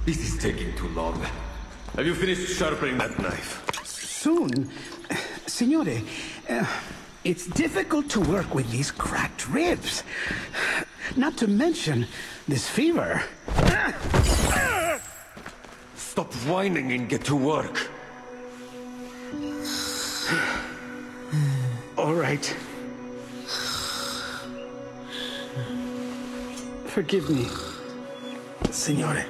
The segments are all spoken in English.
This is taking too long. Have you finished sharpening that knife? Soon. Signore, it's difficult to work with these cracked ribs. Not to mention this fever. Stop whining and get to work. All right. Forgive me, Signore.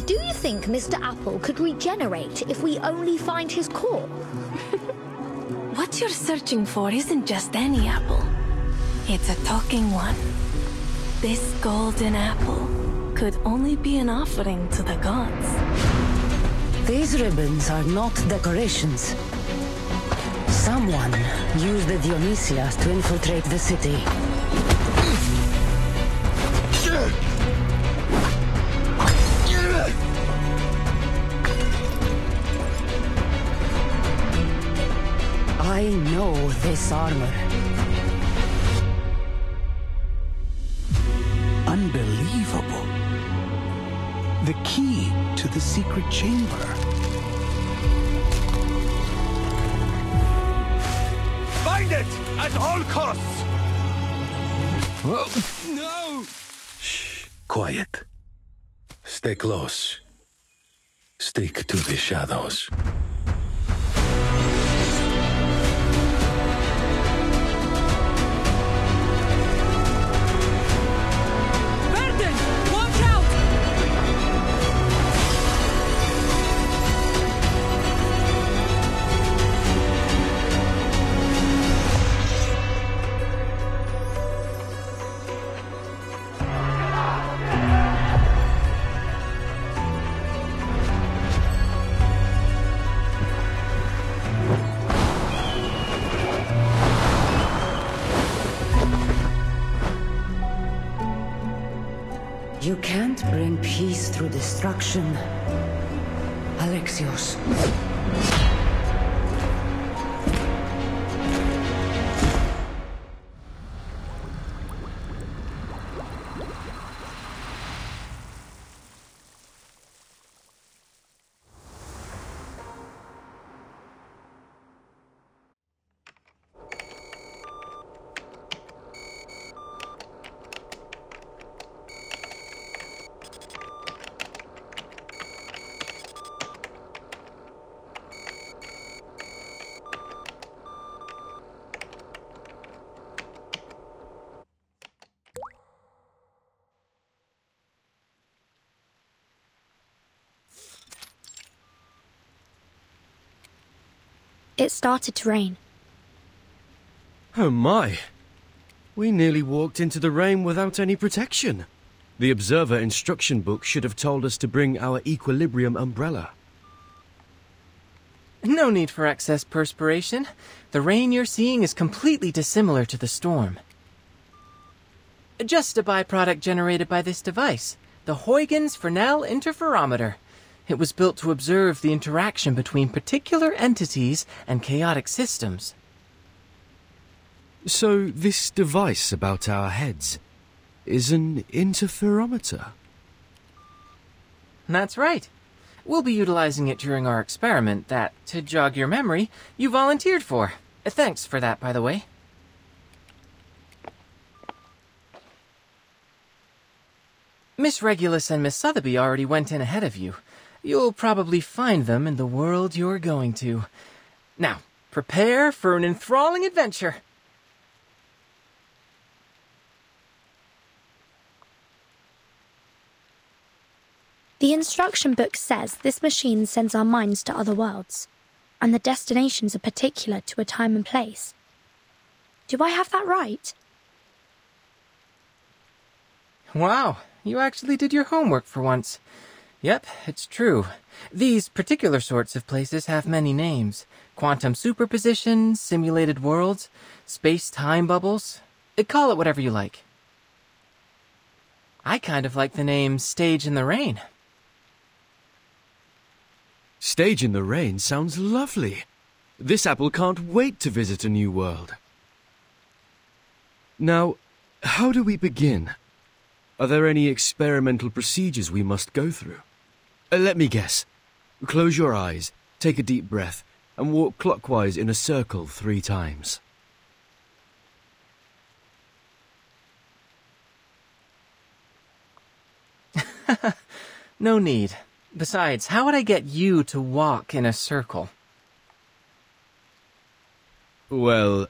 Do you think Mr. Apple could regenerate if we only find his core? What you're searching for isn't just any apple. It's a talking one. This golden apple could only be an offering to the gods. These ribbons are not decorations. Someone used the Dionysias to infiltrate the city. I know this armor. Unbelievable. The key to the secret chamber. Find it at all costs! Whoa. No! Shh. Quiet. Stay close. Stick to the shadows. You can't bring peace through destruction, Alexios. It started to rain. Oh my! We nearly walked into the rain without any protection. The observer instruction book should have told us to bring our equilibrium umbrella. No need for excess perspiration. The rain you're seeing is completely dissimilar to the storm. Just a byproduct generated by this device, the Huygens Fresnel interferometer. It was built to observe the interaction between particular entities and chaotic systems. So this device about our heads is an interferometer? That's right. We'll be utilizing it during our experiment that, to jog your memory, you volunteered for. Thanks for that, by the way. Miss Regulus and Miss Sotheby already went in ahead of you. You'll probably find them in the world you're going to. Now, prepare for an enthralling adventure. The instruction book says this machine sends our minds to other worlds, and the destinations are particular to a time and place. Do I have that right? Wow, you actually did your homework for once. Yep, it's true. These particular sorts of places have many names. Quantum superposition, simulated worlds, space-time bubbles. Call it whatever you like. I kind of like the name Stage in the Rain. Stage in the Rain sounds lovely. This apple can't wait to visit a new world. Now, how do we begin? Are there any experimental procedures we must go through? Let me guess. Close your eyes, take a deep breath, and walk clockwise in a circle 3 times. No need. Besides, how would I get you to walk in a circle? Well,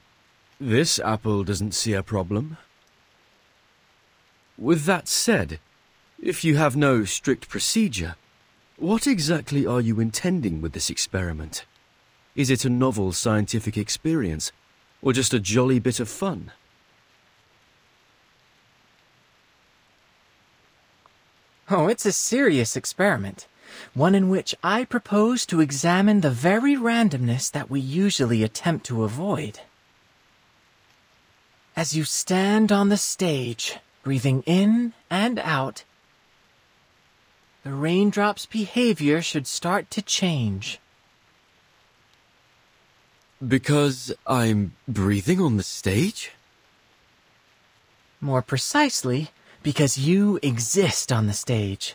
this apple doesn't see a problem. With that said, if you have no strict procedure, what exactly are you intending with this experiment? Is it a novel scientific experience, or just a jolly bit of fun? Oh, it's a serious experiment. One in which I propose to examine the very randomness that we usually attempt to avoid. As you stand on the stage, breathing in and out, the raindrop's behavior should start to change. Because I'm breathing on the stage? More precisely, because you exist on the stage.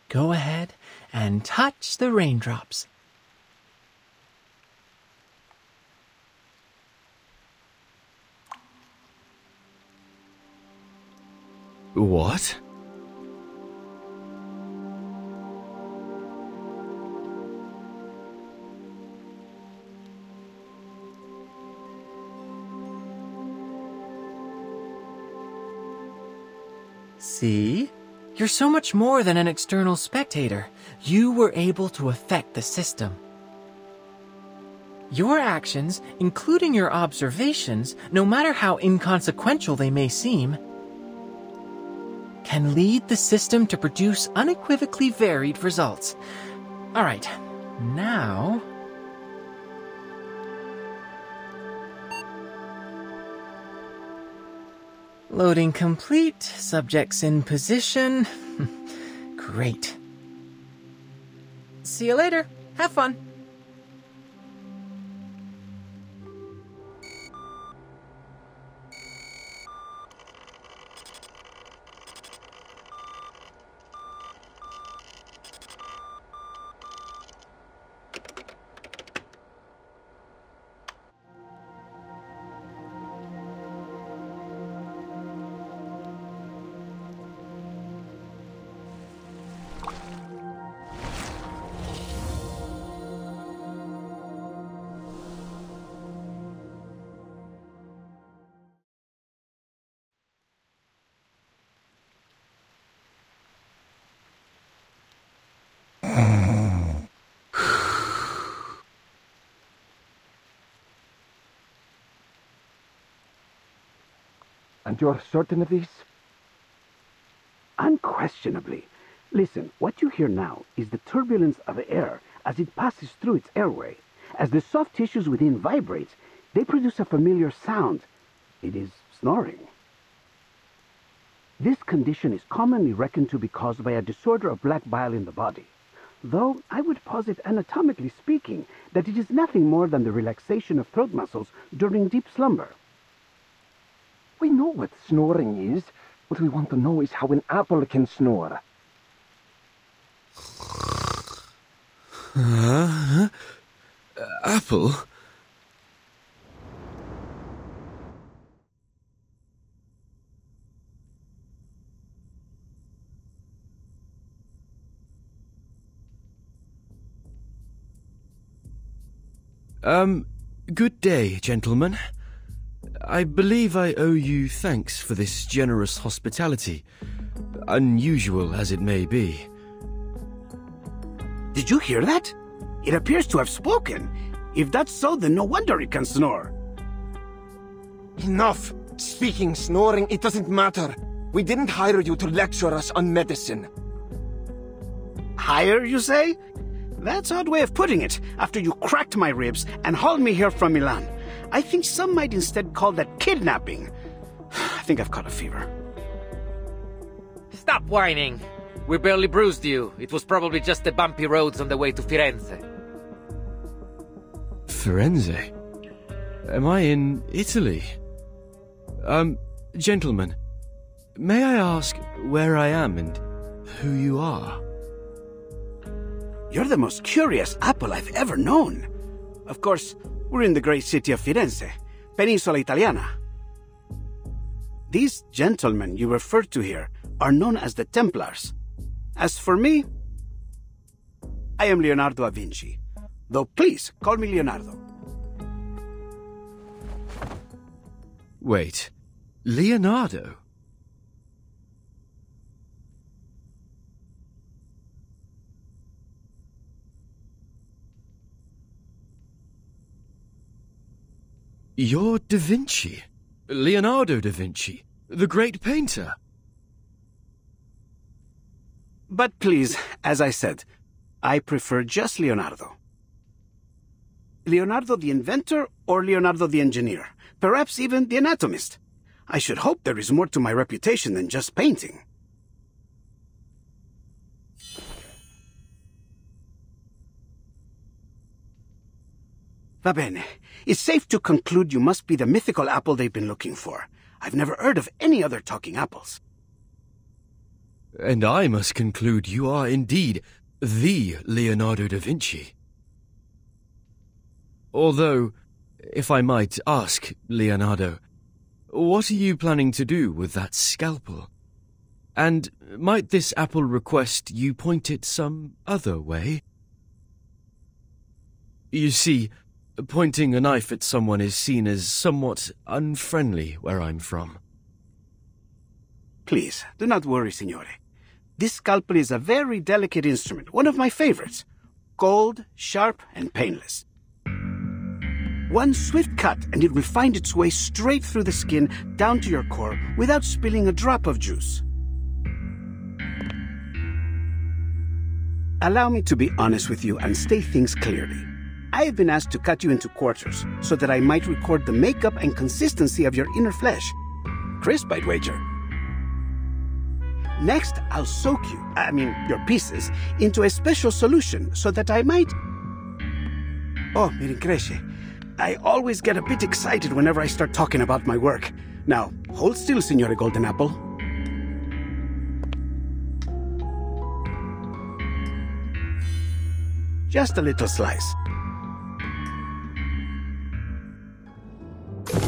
Go ahead and touch the raindrops. What? See? You're so much more than an external spectator. You were able to affect the system. Your actions, including your observations, no matter how inconsequential they may seem, can lead the system to produce unequivocally varied results. All right, now... Loading complete, subjects in position. Great. See you later. Have fun. And you're certain of this? Unquestionably. Listen, what you hear now is the turbulence of air as it passes through its airway. As the soft tissues within vibrate, they produce a familiar sound. It is snoring. This condition is commonly reckoned to be caused by a disorder of black bile in the body, though I would posit, anatomically speaking, that it is nothing more than the relaxation of throat muscles during deep slumber. We know what snoring is. What we want to know is how an apple can snore. Apple? Good day, gentlemen. I believe I owe you thanks for this generous hospitality, unusual as it may be. Did you hear that? It appears to have spoken. If that's so, then no wonder it can snore. Enough! Speaking, snoring, it doesn't matter. We didn't hire you to lecture us on medicine. Hire, you say? That's an odd way of putting it, after you cracked my ribs and hauled me here from Milan. I think some might instead call that kidnapping. I think I've caught a fever. Stop whining. We barely bruised you. It was probably just the bumpy roads on the way to Firenze. Firenze? Am I in Italy? Gentlemen, may I ask where I am and who you are? You're the most curious apple I've ever known. Of course, we're in the great city of Firenze, Penisola Italiana. These gentlemen you referred to here are known as the Templars. As for me, I am Leonardo da Vinci. Though please, call me Leonardo. Wait, Leonardo? You're Da Vinci. Leonardo da Vinci, the great painter. But please, as I said, I prefer just Leonardo. Leonardo the inventor or Leonardo the engineer? Perhaps even the anatomist. I should hope there is more to my reputation than just painting. Va bene. It's safe to conclude you must be the mythical apple they've been looking for. I've never heard of any other talking apples. And I must conclude you are indeed the Leonardo da Vinci. Although, if I might ask, Leonardo, what are you planning to do with that scalpel? And might this apple request you point it some other way? You see, pointing a knife at someone is seen as somewhat unfriendly where I'm from. Please, do not worry, signore. This scalpel is a very delicate instrument, one of my favorites. Cold, sharp, and painless. One swift cut and it will find its way straight through the skin down to your core without spilling a drop of juice. Allow me to be honest with you and state things clearly. I have been asked to cut you into quarters so that I might record the makeup and consistency of your inner flesh. Crisp, I'd wager. Next, I'll soak your pieces, into a special solution so that I might... Oh, mi rincresce. I always get a bit excited whenever I start talking about my work. Now, hold still, Signore Golden Apple. Just a little slice.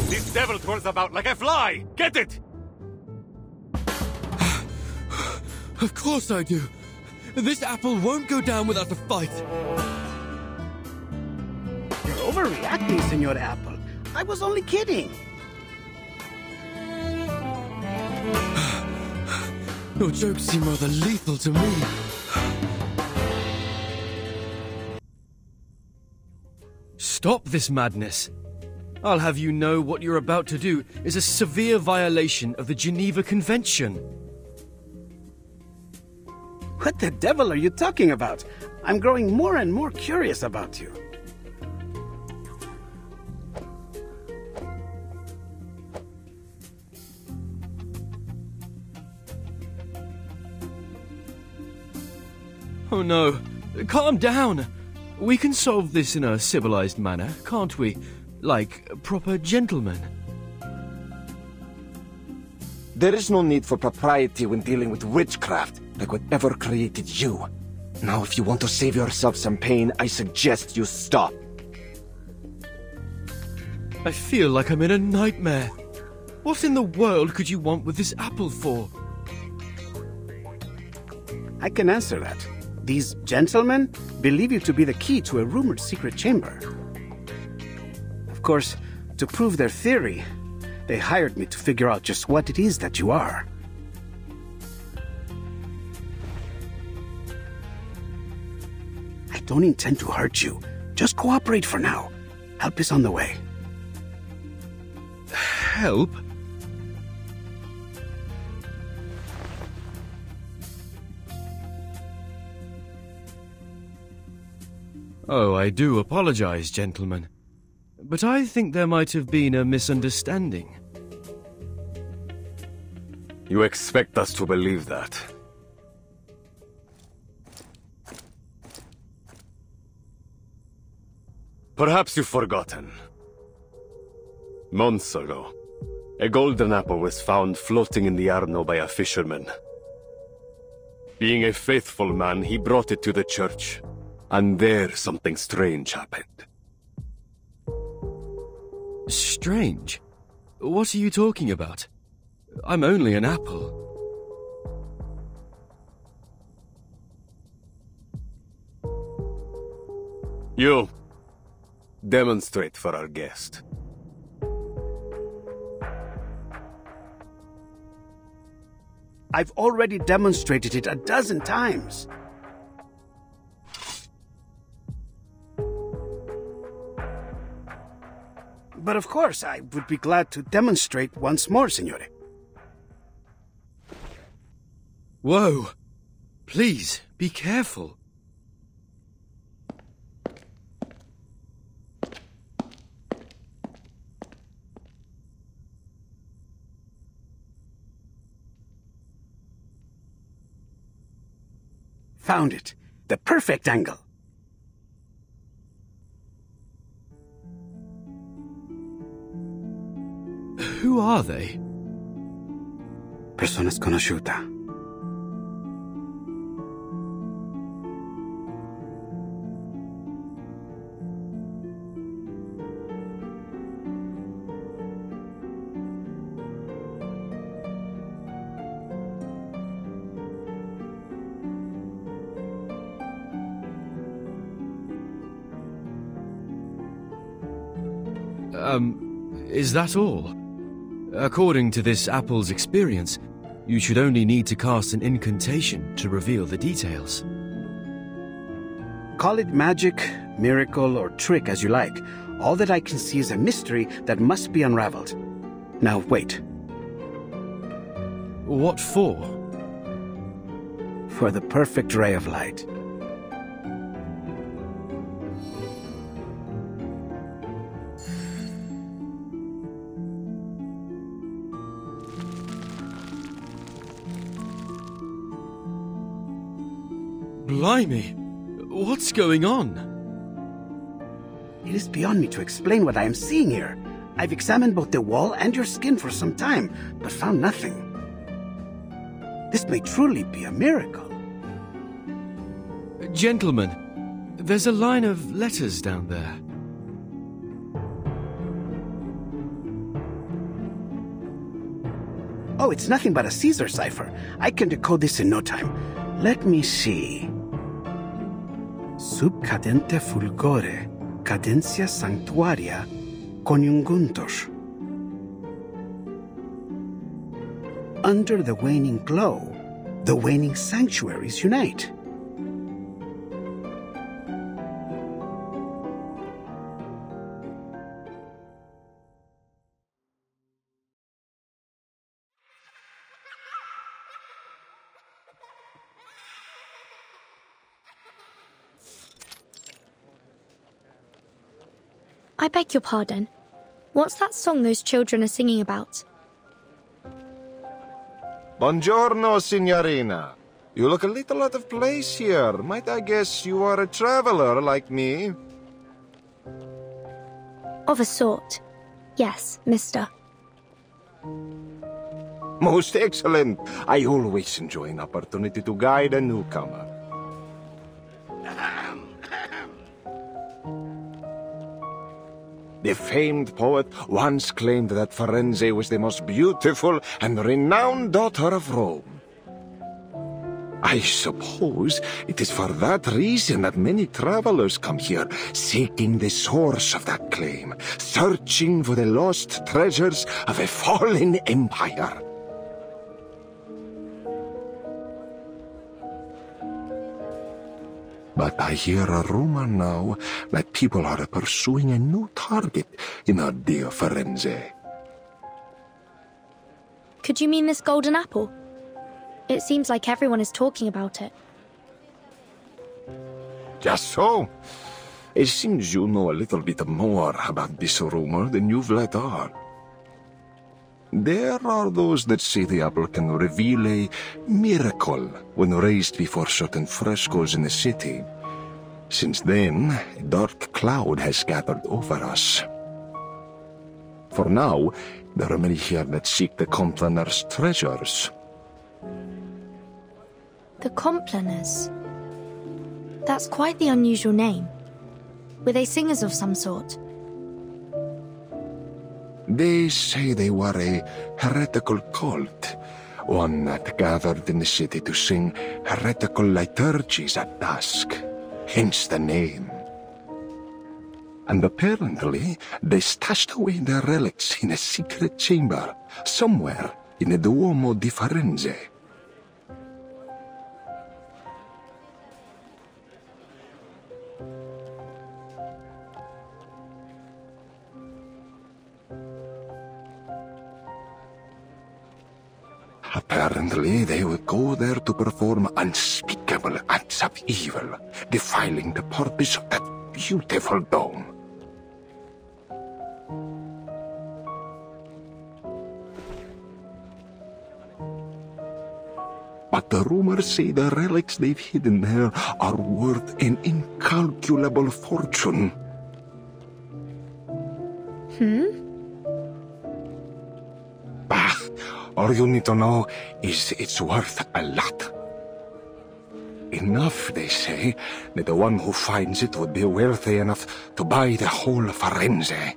This devil twirls about like a fly! Get it! Of course I do. This apple won't go down without a fight. You're overreacting, Signor Apple. I was only kidding. Your jokes seem rather lethal to me. Stop this madness. I'll have you know what you're about to do is a severe violation of the Geneva Convention. What the devil are you talking about? I'm growing more and more curious about you. Oh no, calm down. We can solve this in a civilized manner, can't we? Like proper gentlemen. There is no need for propriety when dealing with witchcraft, like whatever created you. Now, if you want to save yourself some pain, I suggest you stop. I feel like I'm in a nightmare. What in the world could you want with this apple for? I can answer that. These gentlemen believe you to be the key to a rumored secret chamber. Of course, to prove their theory, they hired me to figure out just what it is that you are. I don't intend to hurt you. Just cooperate for now. Help is on the way. Help? Oh, I do apologize, gentlemen. But I think there might have been a misunderstanding. You expect us to believe that? Perhaps you've forgotten. Months ago, A golden apple was found floating in the Arno by a fisherman. Being a faithful man, he brought it to the church. And there something strange happened. Strange? What are you talking about? I'm only an apple. You, demonstrate for our guest. I've already demonstrated it a dozen times. But of course, I would be glad to demonstrate once more, Signore. Whoa! Please, be careful. Found it. The perfect angle. Who are they? Persona sconosciuta. Is that all? According to this apple's experience, you should only need to cast an incantation to reveal the details. Call it magic, miracle, or trick as you like. All that I can see is a mystery that must be unraveled. Now wait. What for? For the perfect ray of light. Blimey! What's going on? It is beyond me to explain what I am seeing here. I've examined both the wall and your skin for some time, but found nothing. This may truly be a miracle. Gentlemen, there's a line of letters down there. Oh, it's nothing but a Caesar cipher. I can decode this in no time. Let me see. Sub cadente fulgore, cadencia sanctuaria, coniunguntos. Under the waning glow, the waning sanctuaries unite. I beg your pardon. What's that song those children are singing about? Buongiorno, signorina. You look a little out of place here. Might I guess you are a traveler like me? Of a sort. Yes, mister. Most excellent. I always enjoy an opportunity to guide a newcomer. The famed poet once claimed that Firenze was the most beautiful and renowned daughter of Rome. I suppose it is for that reason that many travelers come here, seeking the source of that claim, searching for the lost treasures of a fallen empire. But I hear a rumor now that people are pursuing a new target in our dear Firenze. Could you mean this golden apple? It seems like everyone is talking about it. Just so. It seems you know a little bit more about this rumor than you've let on. There are those that say the apple can reveal a miracle when raised before certain frescoes in the city. Since then, a dark cloud has gathered over us. For now, There are many here that seek the Complaners' treasures. The Complaners? That's quite the unusual name. Were they singers of some sort? They say they were a heretical cult, one that gathered in the city to sing heretical liturgies at dusk, hence the name. And apparently, they stashed away their relics in a secret chamber, somewhere in the Duomo di Firenze. Apparently, they would go there to perform unspeakable acts of evil, defiling the purpose of that beautiful dome. But the rumors say the relics they've hidden there are worth an incalculable fortune. Bah, all you need to know is it's worth a lot. Enough, they say, that the one who finds it would be wealthy enough to buy the whole Firenze.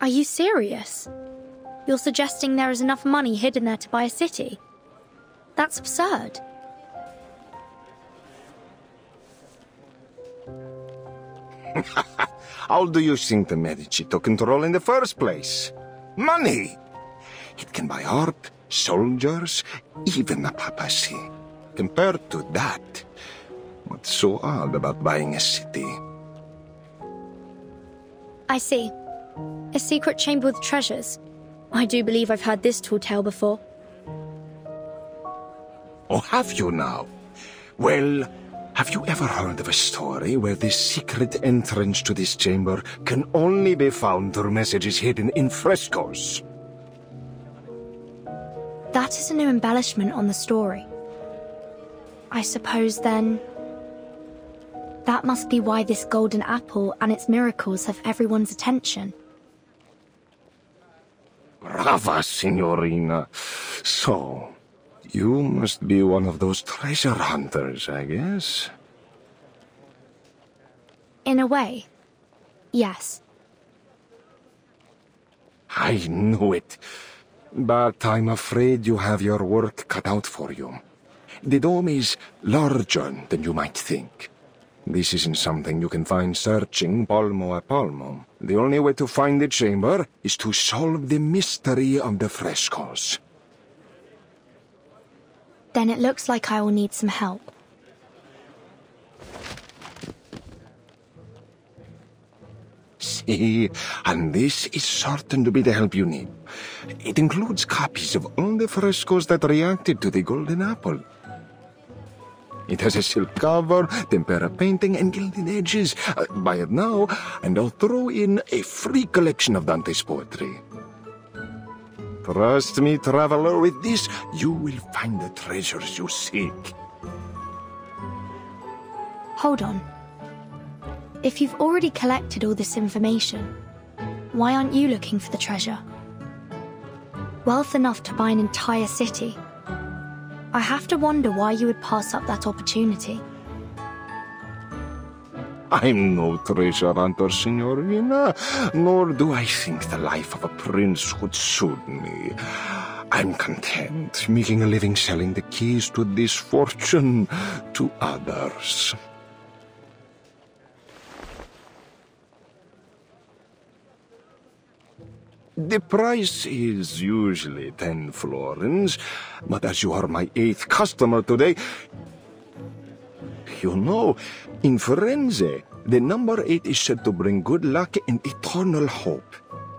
Are you serious? You're suggesting there is enough money hidden there to buy a city? That's absurd. How do you think the Medici took control in the first place? Money! It can buy art, soldiers, even the papacy. Compared to that, what's so odd about buying a city? I see. A secret chamber with treasures. I do believe I've heard this tall tale before. Oh, have you now? Well, have you ever heard of a story where the secret entrance to this chamber can only be found through messages hidden in frescoes? That is a new embellishment on the story. I suppose, then, that must be why this golden apple and its miracles have everyone's attention. Brava, Signorina. So, you must be one of those treasure hunters, I guess? In a way, yes. I knew it. But I'm afraid you have your work cut out for you. The dome is larger than you might think. This isn't something you can find searching palmo a palmo. The only way to find the chamber is to solve the mystery of the frescoes. Then it looks like I will need some help. See, and this is certain to be the help you need. It includes copies of all the frescoes that reacted to the golden apple. It has a silk cover, tempera painting, and gilded edges. Buy it now, and I'll throw in a free collection of Dante's poetry. Trust me, traveler, with this, you will find the treasures you seek. Hold on. If you've already collected all this information, why aren't you looking for the treasure? Wealth enough to buy an entire city. I have to wonder why you would pass up that opportunity. I'm no treasure hunter, Signorina, nor do I think the life of a prince would suit me. I'm content making a living selling the keys to this fortune to others. The price is usually 10 florins, but as you are my 8th customer today, you know, in Firenze, the number 8 is said to bring good luck and eternal hope.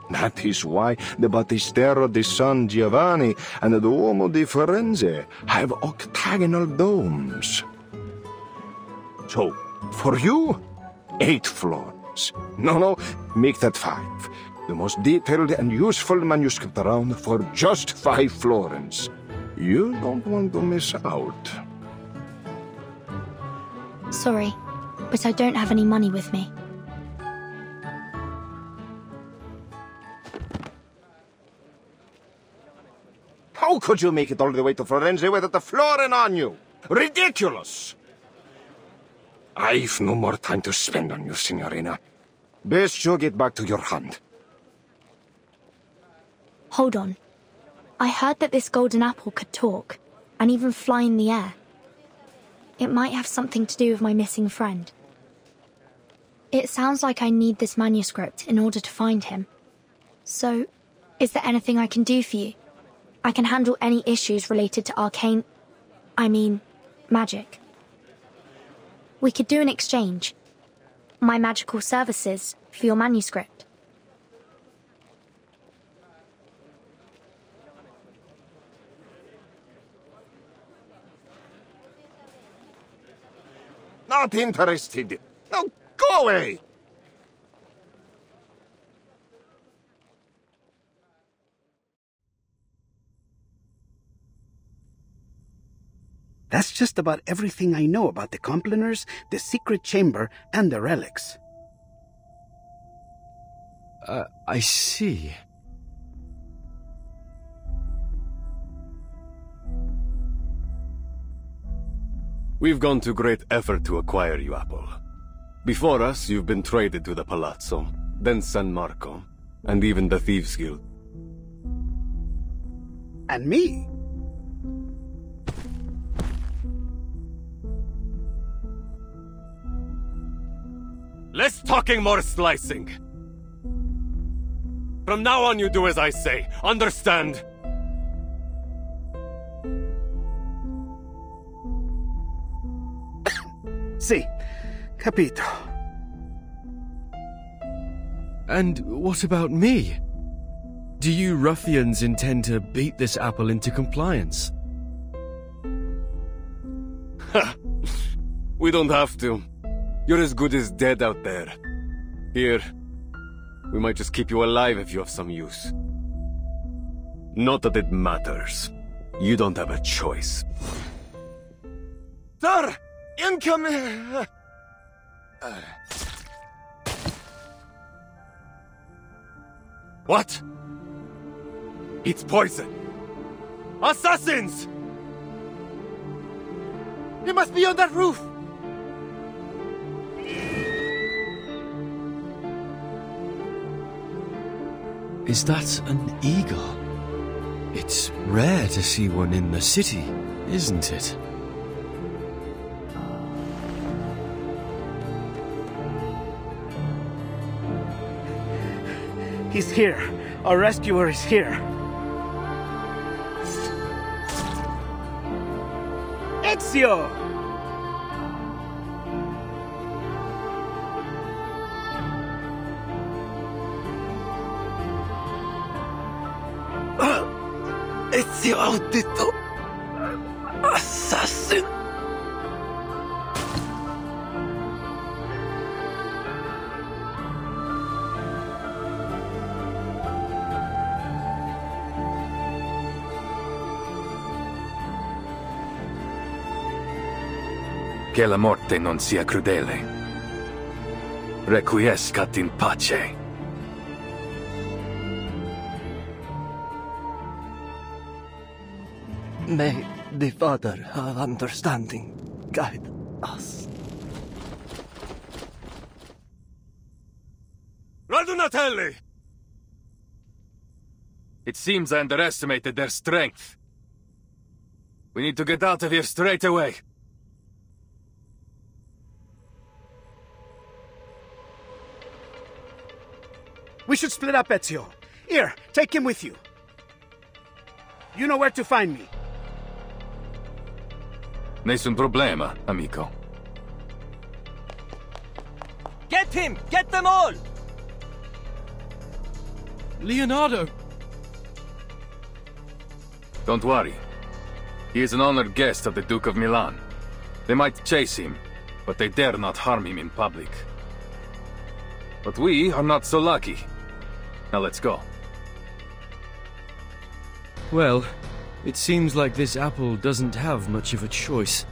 That is why the Battistero di San Giovanni and the Duomo di Firenze have octagonal domes. So, for you, 8 florins. No, make that 5. The most detailed and useful manuscript around for just 5 florins. You don't want to miss out. Sorry, but I don't have any money with me. How could you make it all the way to Firenze without the flooring on you? Ridiculous! I've no more time to spend on you, Signorina. Best you get back to your hunt. Hold on. I heard that this golden apple could talk, and even fly in the air. It might have something to do with my missing friend. It sounds like I need this manuscript in order to find him. So, is there anything I can do for you? I can handle any issues related to magic. We could do an exchange. My magical services for your manuscript. Not interested. Now go away! That's just about everything I know about the Complaners, the secret chamber, and the relics. I see. We've gone to great effort to acquire you, Apple. Before us, you've been traded to the Palazzo, then San Marco, and even the Thieves' Guild. And me? Less talking, more slicing. From now on, you do as I say. Understand? Sì, capito. And what about me? Do you ruffians intend to beat this apple into compliance? Ha! We don't have to. You're as good as dead out there. Here, we might just keep you alive if you have some use. Not that it matters. You don't have a choice. Sir! Incoming! What? It's poison! Assassins! He must be on that roof! Is that an eagle? It's rare to see one in the city, isn't it? He's here. Our rescuer is here. Ezio! Ezio Audito! Assassin! Che la morte non sia crudele. Requiescat in pace. May the Father of Understanding guide us. Radunatelli! It seems I underestimated their strength. We need to get out of here straight away. We should split up, Ezio. Here, take him with you. You know where to find me. Nessun problema, amico. Get him! Get them all! Leonardo! Don't worry. He is an honored guest of the Duke of Milan. They might chase him, but they dare not harm him in public. But we are not so lucky. Now let's go. Well, it seems like this apple doesn't have much of a choice.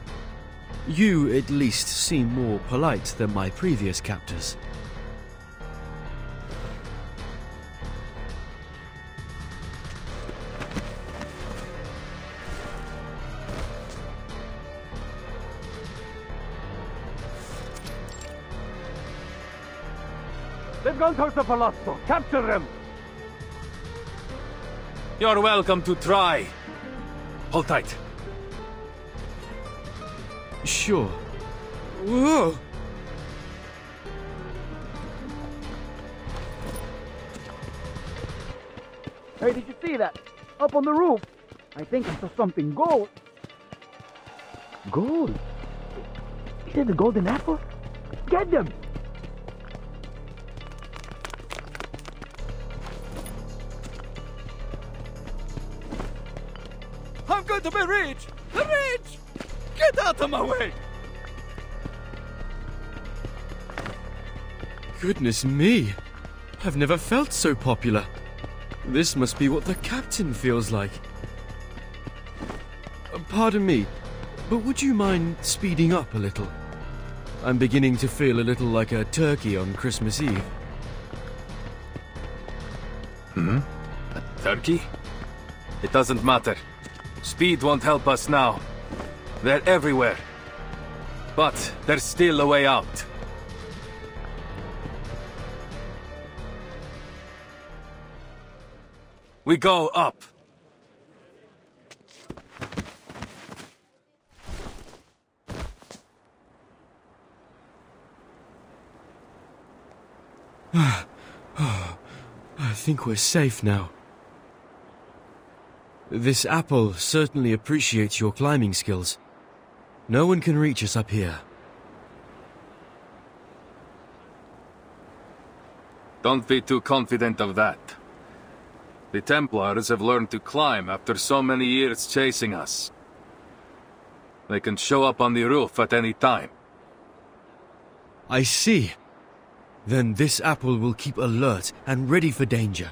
You, at least, seem more polite than my previous captors. Hunters of Palazzo! Capture them! You're welcome to try. Hold tight. Sure. Whoa! Hey, did you see that? Up on the roof. I think I saw something gold. Gold? Is it the golden apple? Get them! I'm going to be rich! Rich! Get out of my way! Goodness me! I've never felt so popular. This must be what the captain feels like. Pardon me, but would you mind speeding up a little? I'm beginning to feel a little like a turkey on Christmas Eve. A turkey? It doesn't matter. Speed won't help us now. They're everywhere. But there's still a way out. We go up. I think we're safe now. This apple certainly appreciates your climbing skills. No one can reach us up here. Don't be too confident of that. The Templars have learned to climb after so many years chasing us. They can show up on the roof at any time. I see. Then this apple will keep alert and ready for danger.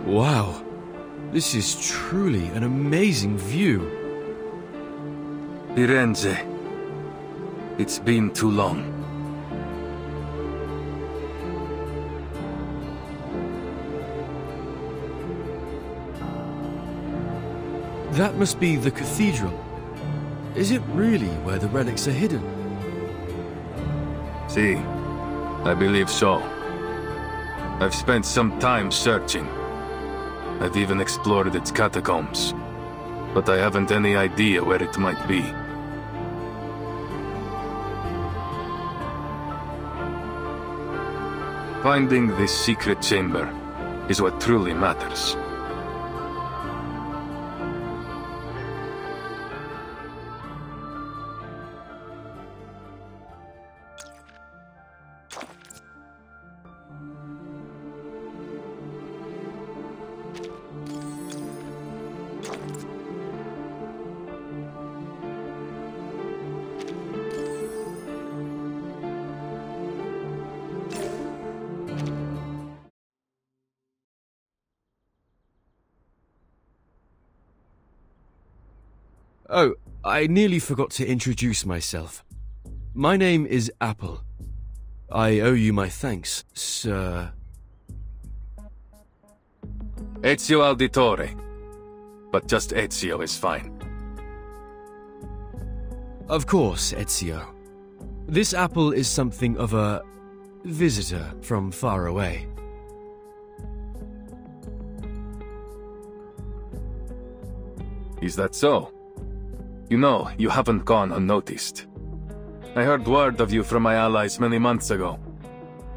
Wow, this is truly an amazing view. Firenze. It's been too long. That must be the cathedral. Is it really where the relics are hidden? See, I believe so. I've spent some time searching. I've even explored its catacombs. But I haven't any idea where it might be. Finding this secret chamber is what truly matters. Oh, I nearly forgot to introduce myself. My name is Apple. I owe you my thanks, sir. Ezio Auditore. But just Ezio is fine. Of course, Ezio. This apple is something of a visitor from far away. Is that so? You know, you haven't gone unnoticed. I heard word of you from my allies many months ago.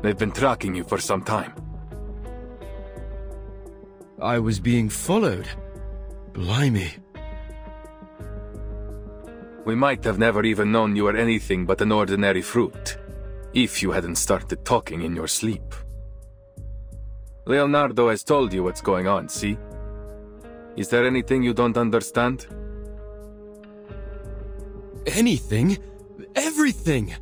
They've been tracking you for some time. I was being followed. Blimey. We might have never even known you were anything but an ordinary fruit, if you hadn't started talking in your sleep. Leonardo has told you what's going on, see? Is there anything you don't understand? Anything? Everything!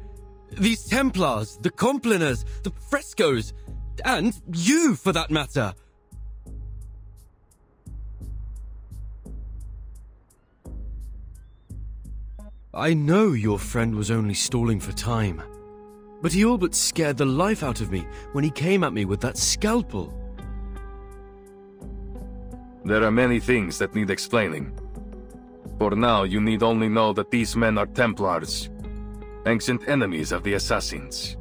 These Templars, the Compliners, the frescoes, and you, for that matter! I know your friend was only stalling for time, but he all but scared the life out of me when he came at me with that scalpel. There are many things that need explaining. For now, you need only know that these men are Templars, ancient enemies of the Assassins.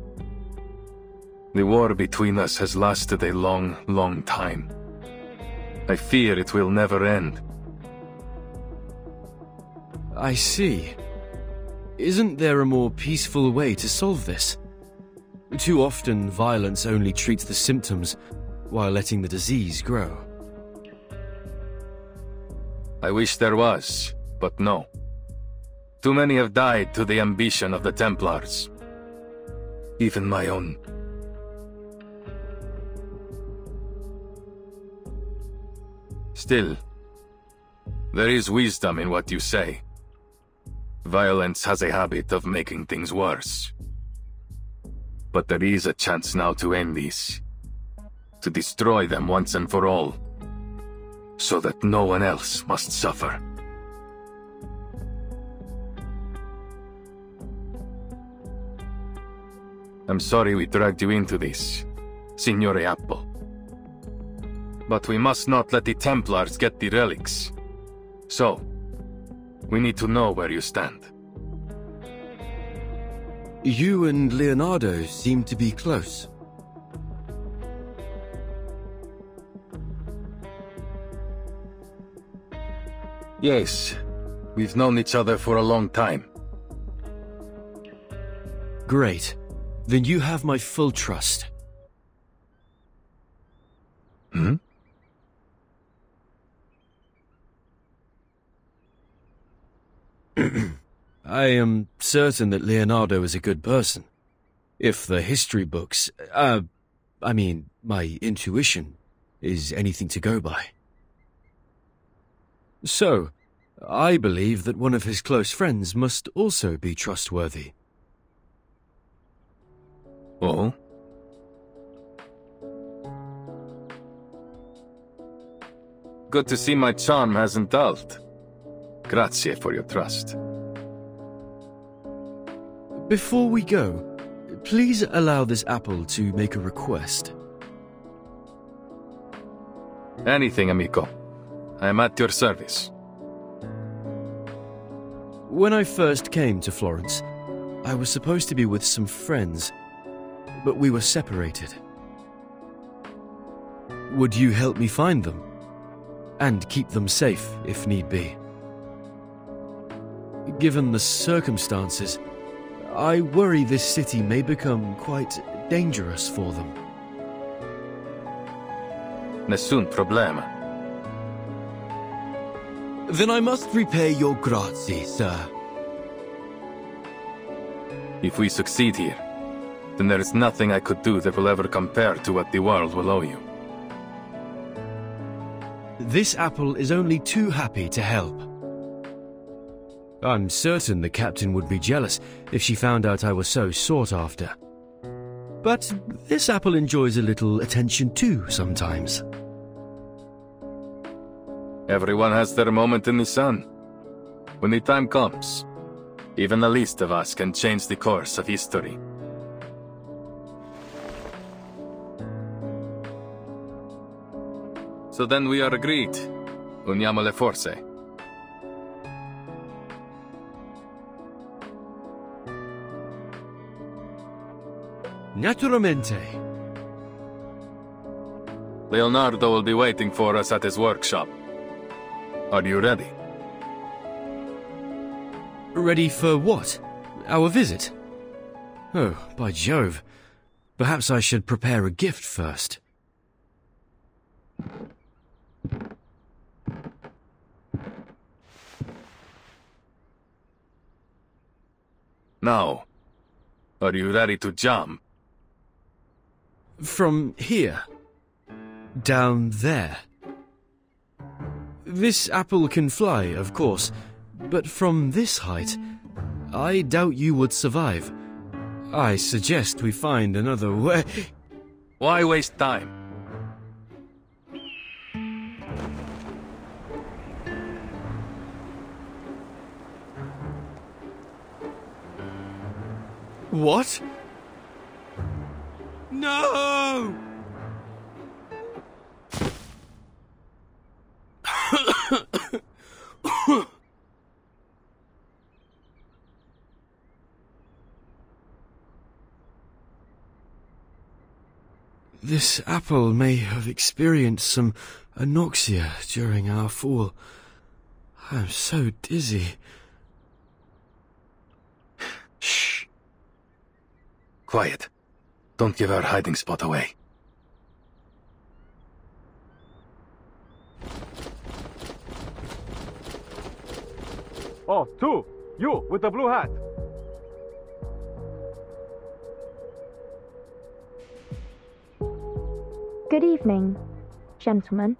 The war between us has lasted a long, long time. I fear it will never end. I see. Isn't there a more peaceful way to solve this? Too often, violence only treats the symptoms, while letting the disease grow. I wish there was, but no. Too many have died to the ambition of the Templars. Even my own. Still, there is wisdom in what you say. Violence has a habit of making things worse. But there is a chance now to end this. To destroy them once and for all. So that no one else must suffer. I'm sorry we dragged you into this, Signore Apple. But we must not let the Templars get the relics. So, we need to know where you stand. You and Leonardo seem to be close. Yes, we've known each other for a long time. Great. Then you have my full trust. Hmm? I am certain that Leonardo is a good person. If the history books, my intuition, is anything to go by. So, I believe that one of his close friends must also be trustworthy. Oh? Good to see my charm hasn't dulled. Grazie for your trust. Before we go, please allow this apple to make a request. Anything, amico. I am at your service. When I first came to Florence, I was supposed to be with some friends, but we were separated. Would you help me find them? And keep them safe, if need be. Given the circumstances, I worry this city may become quite dangerous for them. Nessun problema. Then I must repay your grazie, sir. If we succeed here, then there is nothing I could do that will ever compare to what the world will owe you. This apple is only too happy to help. I'm certain the captain would be jealous if she found out I was so sought after. But this apple enjoys a little attention too, sometimes. Everyone has their moment in the sun. When the time comes, even the least of us can change the course of history. So then we are agreed. Uniamo le forze. Naturalmente. Leonardo will be waiting for us at his workshop. Are you ready? Ready for what? Our visit? Oh, by Jove. Perhaps I should prepare a gift first. Now, are you ready to jump? From here. Down there. This apple can fly, of course, but from this height, I doubt you would survive. I suggest we find another way. Why waste time? What? No! This apple may have experienced some anoxia during our fall. I'm so dizzy. Shh. Quiet. Don't give our hiding spot away. Oh, two! You, with the blue hat! Good evening, gentlemen.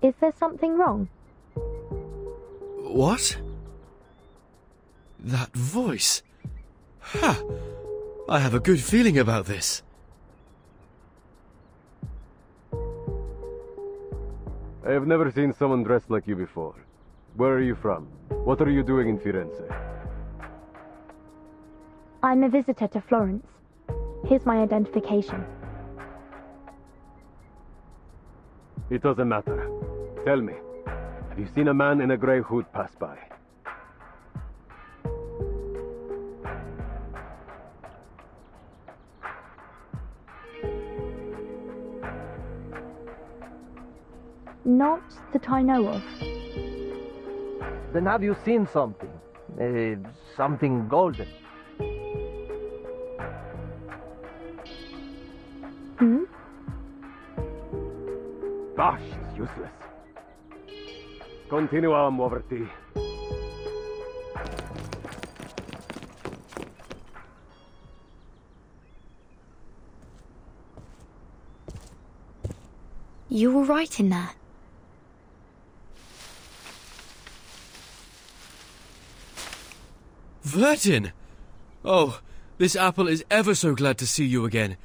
Is there something wrong? What? That voice? Ha! I have a good feeling about this. I have never seen someone dressed like you before. Where are you from? What are you doing in Firenze? I'm a visitor to Florence. Here's my identification. It doesn't matter. Tell me, have you seen a man in a grey hood pass by? Not that I know of. Then have you seen something? Something golden? Hmm? Ah, she's useless. Continuam, muoverti. You were right in there. Vertin! Oh, this apple is ever so glad to see you again.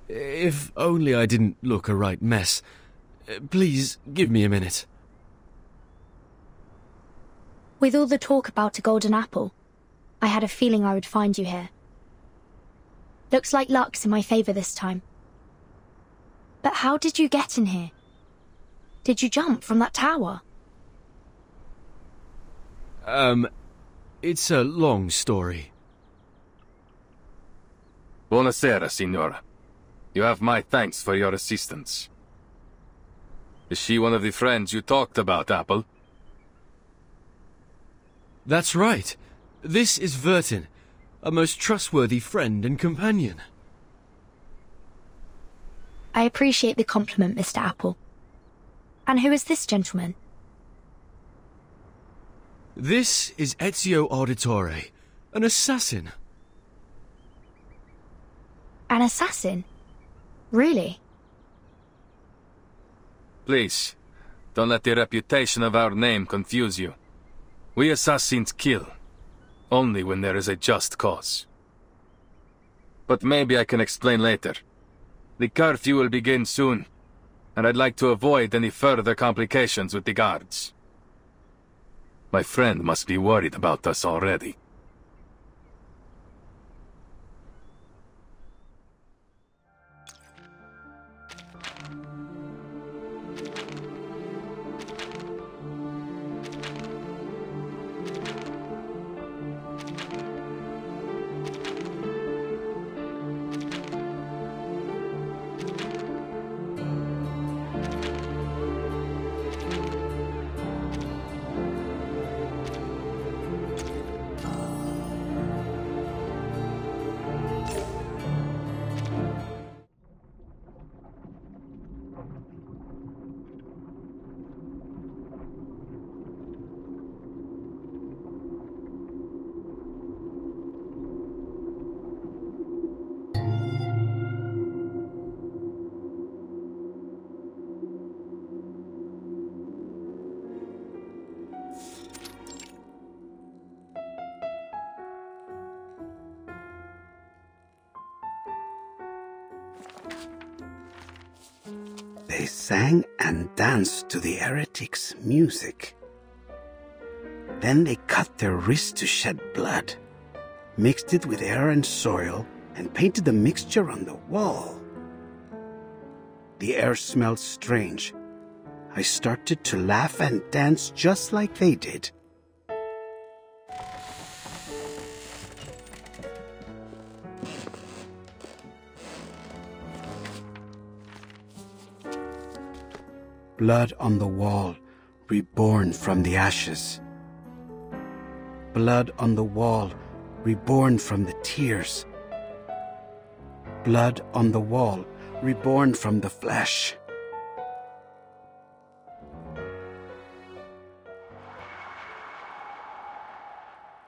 If only I didn't look a right mess. Please, give me a minute. With all the talk about a golden apple, I had a feeling I would find you here. Looks like luck's in my favor this time. But how did you get in here? Did you jump from that tower? It's a long story. Buonasera, signora. You have my thanks for your assistance. Is she one of the friends you talked about, Apple? That's right. This is Vertin, a most trustworthy friend and companion. I appreciate the compliment, Mr. Apple. And who is this gentleman? This is Ezio Auditore, an assassin. An assassin? Really? Please, don't let the reputation of our name confuse you. We assassins kill, only when there is a just cause. But maybe I can explain later. The curfew will begin soon, and I'd like to avoid any further complications with the guards. My friend must be worried about us already. They sang and danced to the heretics' music. Then they cut their wrists to shed blood. mixed it with air and soil, and painted the mixture on the wall. The air smelled strange. I started to laugh and dance just like they did. Blood on the wall, reborn from the ashes. Blood on the wall, reborn from the tears. Blood on the wall, reborn from the flesh.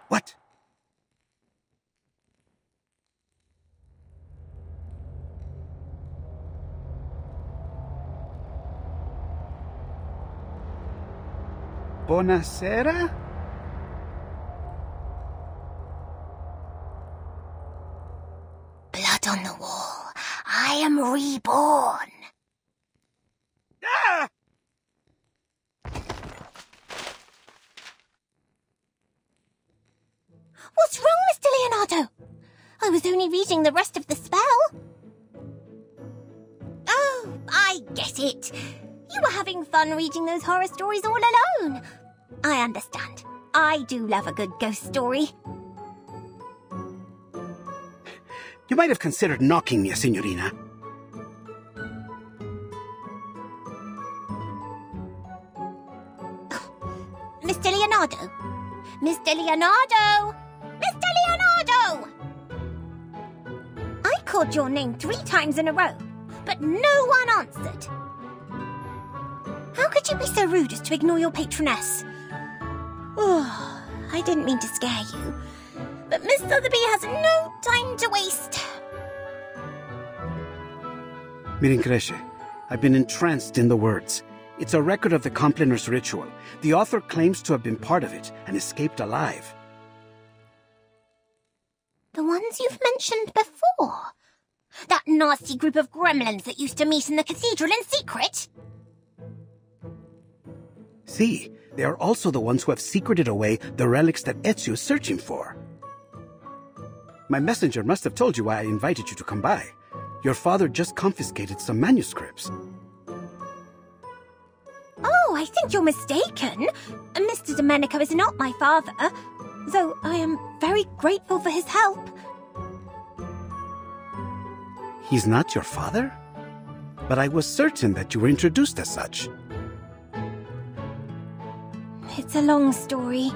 What? Buonasera? Blood on the wall. I am reborn. Ah! What's wrong, Mr. Leonardo? I was only reading the rest of the spell. Oh, I get it. You were having fun reading those horror stories all alone. I understand. I do love a good ghost story. You might have considered knocking me, Signorina. Mr. Leonardo! Mr. Leonardo! Mr. Leonardo! I called your name 3 times in a row, but no one answered. How could you be so rude as to ignore your patroness? Oh, I didn't mean to scare you, but Miss Sotheby has no time to waste. Mirincresce, I've been entranced in the words. It's a record of the Compliner's ritual. The author claims to have been part of it and escaped alive. The ones you've mentioned before? That nasty group of gremlins that used to meet in the cathedral in secret? See, they are also the ones who have secreted away the relics that Ezio is searching for. My messenger must have told you why I invited you to come by. Your father just confiscated some manuscripts. Oh, I think you're mistaken. Mr. Domenico is not my father, though I am very grateful for his help. He's not your father? But I was certain that you were introduced as such. It's a long story.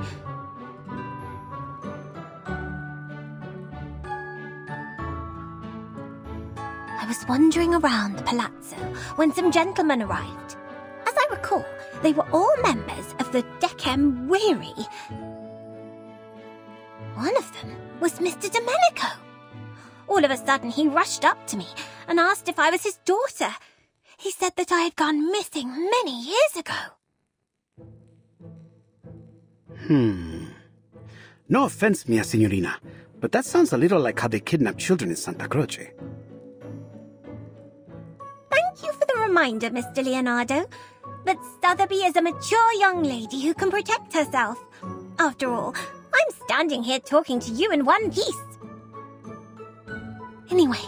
I was wandering around the palazzo when some gentlemen arrived. As I recall, they were all members of the Decem Weary. One of them was Mr. Domenico. All of a sudden, he rushed up to me and asked if I was his daughter. He said that I had gone missing many years ago. No offense, mia signorina, but that sounds a little like how they kidnap children in Santa Croce. Thank you for the reminder, Mr. Leonardo. But Sotheby is a mature young lady who can protect herself. After all, I'm standing here talking to you in one piece. Anyway,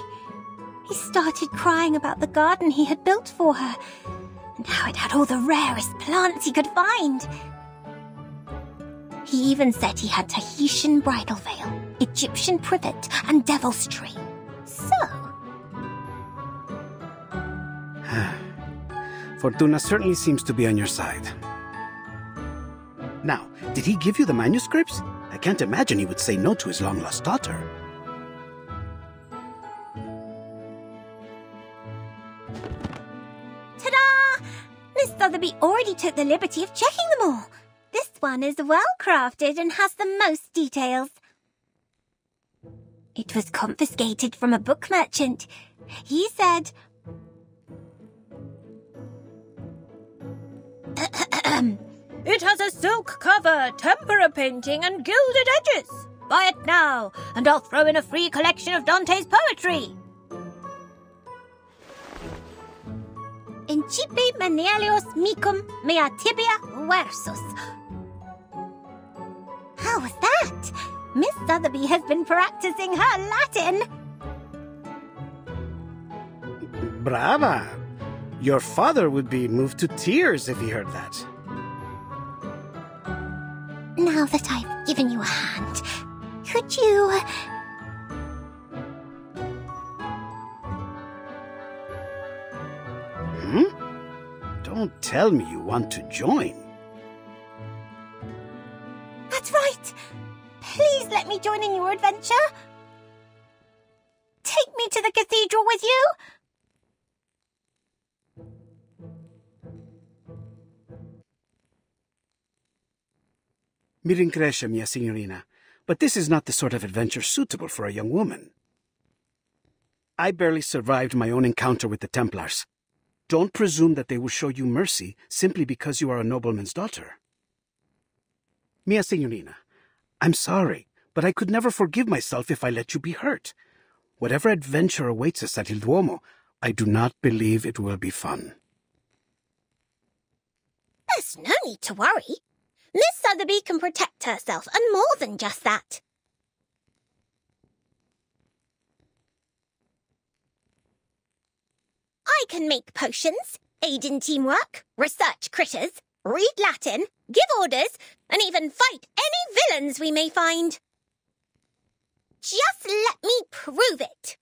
he started crying about the garden he had built for her, and how it had all the rarest plants he could find. He even said he had Tahitian bridal veil, Egyptian privet, and devil's tree. So... Fortuna certainly seems to be on your side. Now, did he give you the manuscripts? I can't imagine he would say no to his long-lost daughter. Ta-da! Miss Sotheby already took the liberty of checking them all. This one is well-crafted and has the most details. It was confiscated from a book merchant. He said... It has a silk cover, tempera painting, and gilded edges. Buy it now, and I'll throw in a free collection of Dante's poetry. Incipi menelios micum mea tibia versus. How was that? Miss Sotheby has been practicing her Latin. Brava! Your father would be moved to tears if he heard that. Now that I've given you a hand, could you... Don't tell me you want to join. That's right! Please let me join in your adventure. Take me to the cathedral with you. Mi rincresce, mia signorina, but this is not the sort of adventure suitable for a young woman. I barely survived my own encounter with the Templars. Don't presume that they will show you mercy simply because you are a nobleman's daughter. Mia signorina, I'm sorry, but I could never forgive myself if I let you be hurt. Whatever adventure awaits us at Il Duomo, I do not believe it will be fun. There's no need to worry. Miss Sotheby can protect herself, and more than just that. I can make potions, aid in teamwork, research critters, read Latin, give orders, and even fight any villains we may find. Just let me prove it.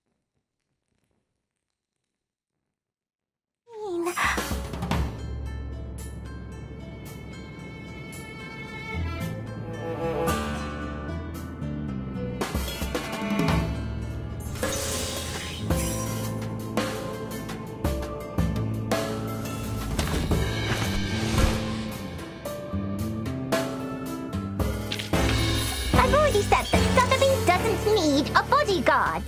I've already said that Sotheby doesn't need a bodyguard.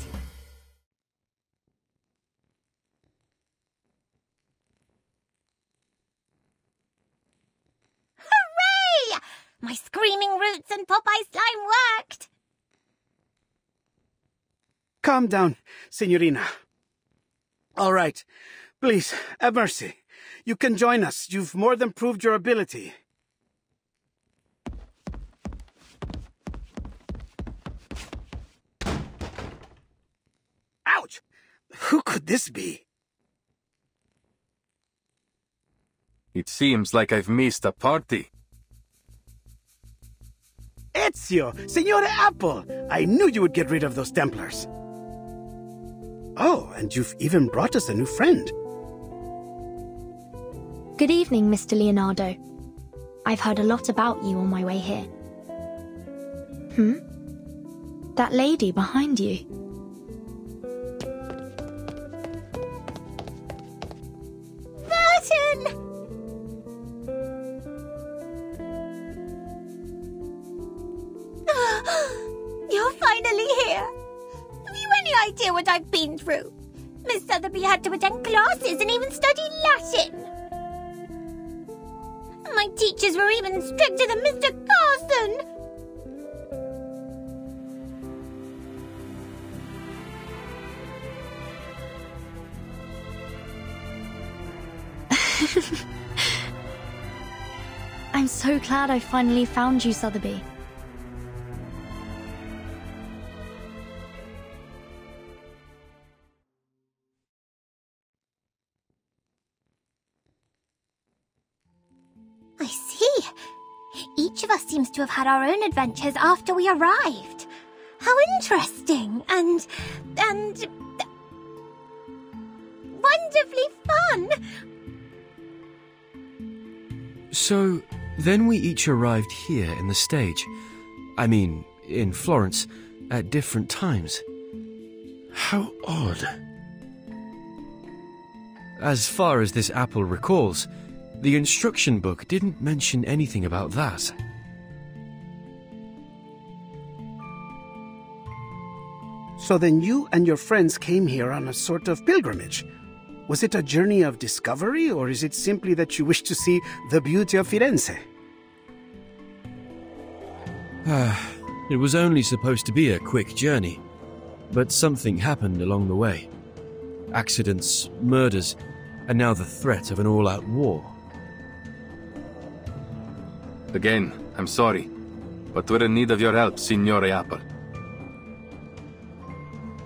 Hooray! My screaming roots and Popeye slime worked! Calm down, signorina. All right. Please, have mercy. You can join us. You've more than proved your ability. Ouch! Who could this be? It seems like I've missed a party. Ezio! Signore Apple! I knew you would get rid of those Templars. Oh, and you've even brought us a new friend. Good evening, Mr. Leonardo. I've heard a lot about you on my way here. That lady behind you. Burton! You're finally here. Have you any idea what I've been through? Miss Sotheby had to attend classes and even study Latin. My teachers were even stricter than Mr. Carson. I'm so glad I finally found you, Sotheby. I see. Each of us seems to have had our own adventures after we arrived. How interesting and wonderfully fun. So, then we each arrived here in the stage. I mean, in Florence, at different times. How odd. As far as this apple recalls, the instruction book didn't mention anything about that. So then you and your friends came here on a sort of pilgrimage. Was it a journey of discovery, or is it simply that you wish to see the beauty of Firenze? It was only supposed to be a quick journey, but something happened along the way. Accidents, murders, and now the threat of an all-out war. Again, I'm sorry. but we're in need of your help, Signore Apple.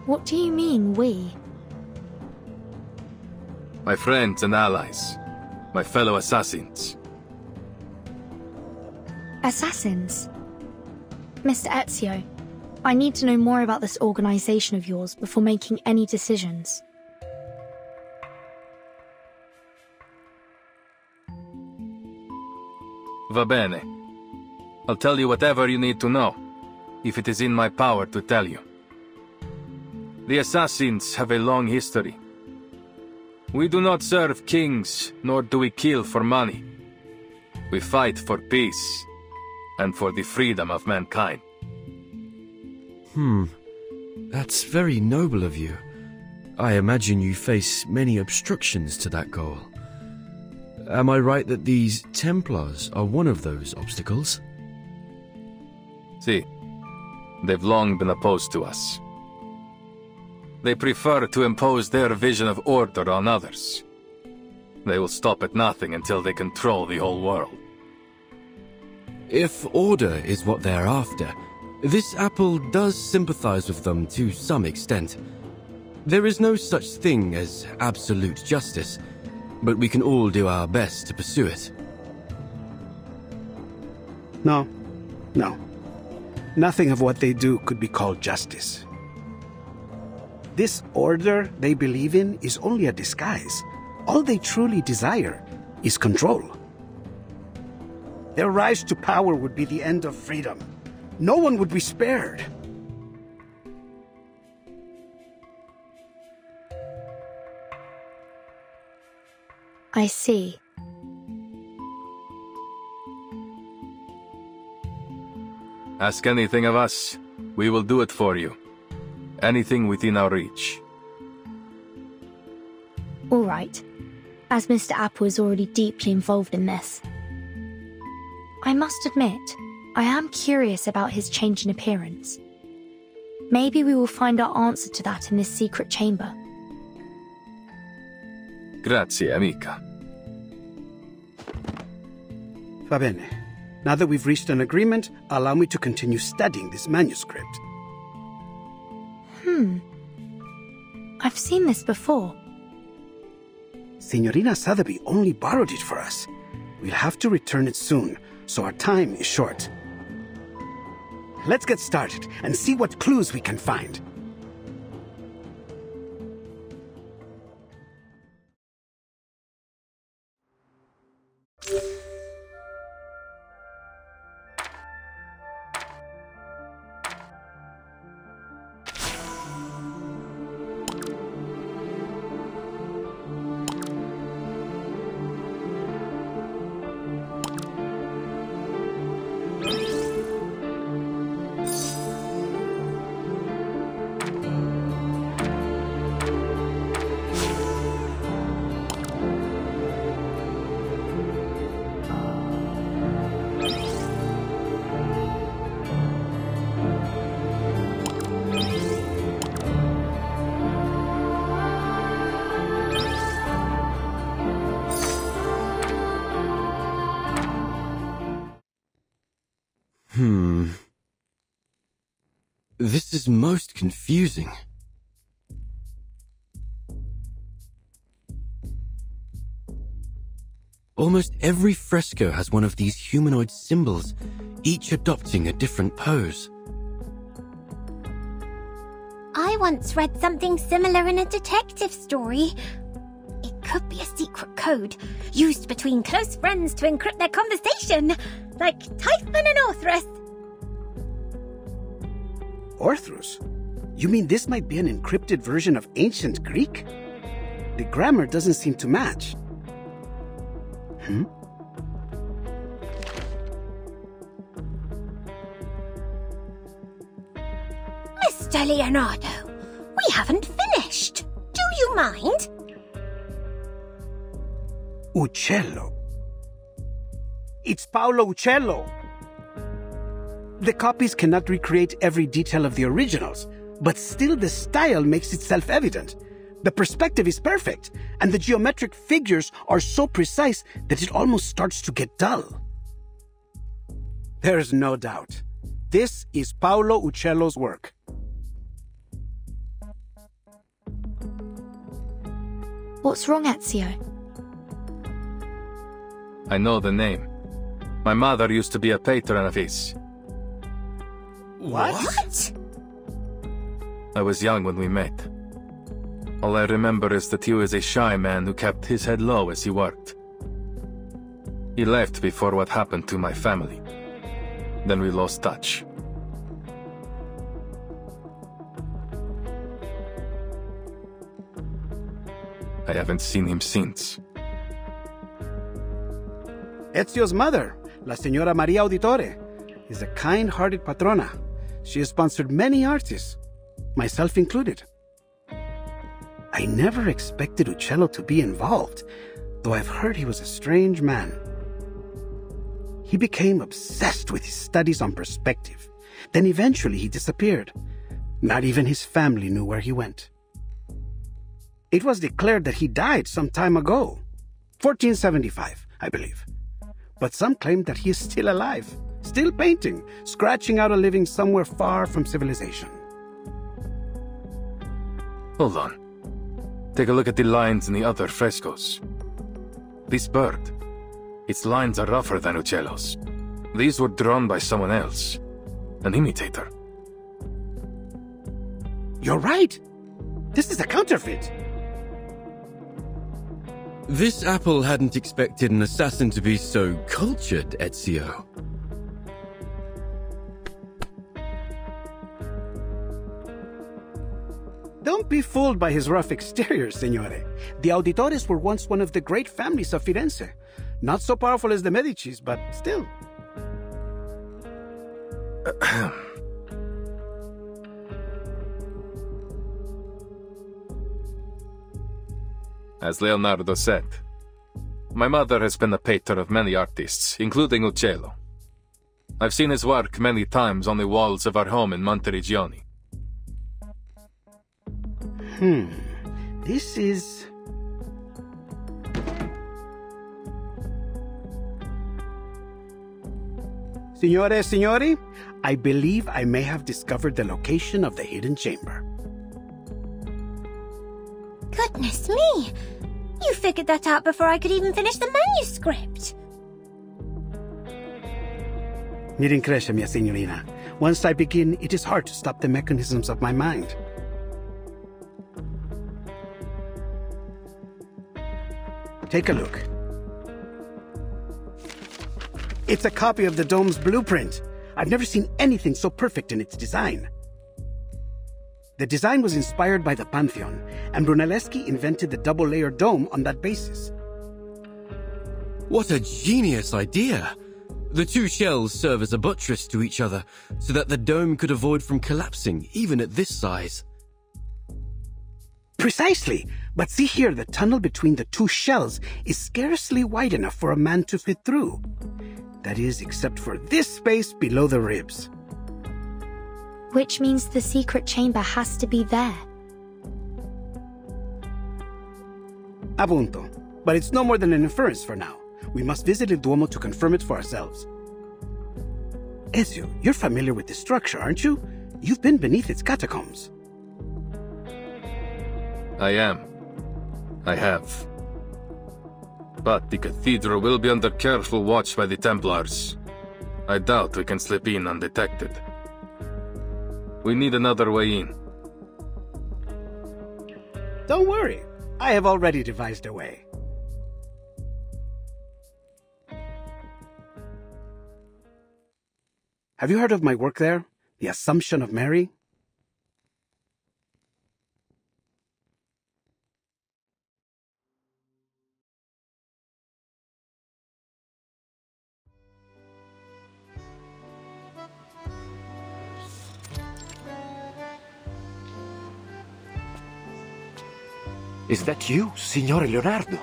What do you mean, we? My friends and allies. My fellow assassins. Assassins? Mr. Ezio, I need to know more about this organization of yours before making any decisions. Va bene. I'll tell you whatever you need to know, if it is in my power to tell you. The Assassins have a long history. We do not serve kings, nor do we kill for money. We fight for peace, and for the freedom of mankind. That's very noble of you. I imagine you face many obstructions to that goal. Am I right that these Templars are one of those obstacles? See, they've long been opposed to us. They prefer to impose their vision of order on others. They will stop at nothing until they control the whole world. If order is what they're after, this apple does sympathize with them to some extent. There is no such thing as absolute justice, but we can all do our best to pursue it. No. Nothing of what they do could be called justice. This order they believe in is only a disguise. All they truly desire is control. Their rise to power would be the end of freedom. No one would be spared. I see. Ask anything of us, we will do it for you. Anything within our reach. All right. As Mr. Apple is already deeply involved in this. I must admit, I am curious about his change in appearance. Maybe we will find our answer to that in this secret chamber. Grazie, amica. Va bene. Now that we've reached an agreement, allow me to continue studying this manuscript. I've seen this before. Signorina Sotheby only borrowed it for us. We'll have to return it soon, so our time is short. Let's get started and see what clues we can find. This is most confusing. Almost every fresco has one of these humanoid symbols, each adopting a different pose. I once read something similar in a detective story. It could be a secret code, used between close friends to encrypt their conversation, like Typhon and Orthrus. Orthrus? You mean this might be an encrypted version of ancient Greek? The grammar doesn't seem to match. Mr. Leonardo, we haven't finished. Do you mind? Uccello. It's Paolo Uccello. The copies cannot recreate every detail of the originals, but still the style makes itself evident. The perspective is perfect, and the geometric figures are so precise that it almost starts to get dull. There's no doubt. This is Paolo Uccello's work. What's wrong, Ezio? I know the name. My mother used to be a patron of his. What? I was young when we met. All I remember is that he was a shy man who kept his head low as he worked. He left before what happened to my family. Then we lost touch. I haven't seen him since. Ezio's mother, La Señora Maria Auditore, is a kind-hearted patrona. She has sponsored many artists, myself included. I never expected Uccello to be involved, though I've heard he was a strange man. He became obsessed with his studies on perspective. Then eventually he disappeared. Not even his family knew where he went. It was declared that he died some time ago, 1475, I believe. But some claim that he is still alive, still painting, scratching out a living somewhere far from civilization. Hold on. Take a look at the lines in the other frescoes. This bird, its lines are rougher than Uccello's. These were drawn by someone else, an imitator. You're right. This is a counterfeit. This apple hadn't expected an assassin to be so cultured, Ezio. Don't be fooled by his rough exterior, Signore. The Auditores were once one of the great families of Firenze. Not so powerful as the Medicis, but still. As Leonardo said, my mother has been the patron of many artists, including Uccello. I've seen his work many times on the walls of our home in Monteriggioni. This is... Signore, signori, I believe I may have discovered the location of the hidden chamber. Goodness me! You figured that out before I could even finish the manuscript. Mi rincresce, mia signorina. Once I begin, it is hard to stop the mechanisms of my mind. Take a look. It's a copy of the dome's blueprint. I've never seen anything so perfect in its design. The design was inspired by the Pantheon, and Brunelleschi invented the double-layered dome on that basis. What a genius idea! The two shells serve as a buttress to each other, so that the dome could avoid from collapsing, even at this size. Precisely! But see here, the tunnel between the two shells is scarcely wide enough for a man to fit through. That is, except for this space below the ribs. Which means the secret chamber has to be there. Appunto. But it's no more than an inference for now. We must visit Il Duomo to confirm it for ourselves. Ezio, you're familiar with this structure, aren't you? You've been beneath its catacombs. I am. I have. But the cathedral will be under careful watch by the Templars. I doubt we can slip in undetected. We need another way in. Don't worry. I have already devised a way. Have you heard of my work there? The Assumption of Mary? Is that you, Signore Leonardo?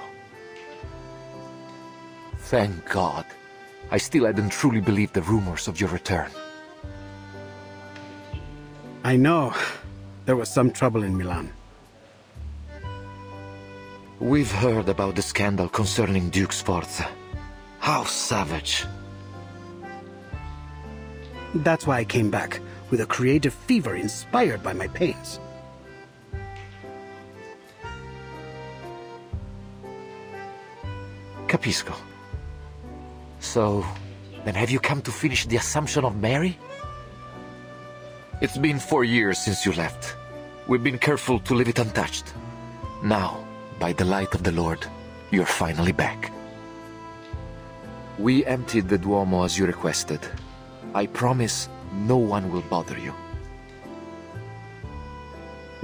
Thank God. I still hadn't truly believed the rumors of your return. I know. There was some trouble in Milan. We've heard about the scandal concerning Duke Sforza. How savage. That's why I came back, with a creative fever inspired by my pains. Capisco. So, then have you come to finish the Assumption of Mary? It's been 4 years since you left. We've been careful to leave it untouched. Now, by the light of the Lord, you're finally back. We emptied the Duomo as you requested. I promise no one will bother you.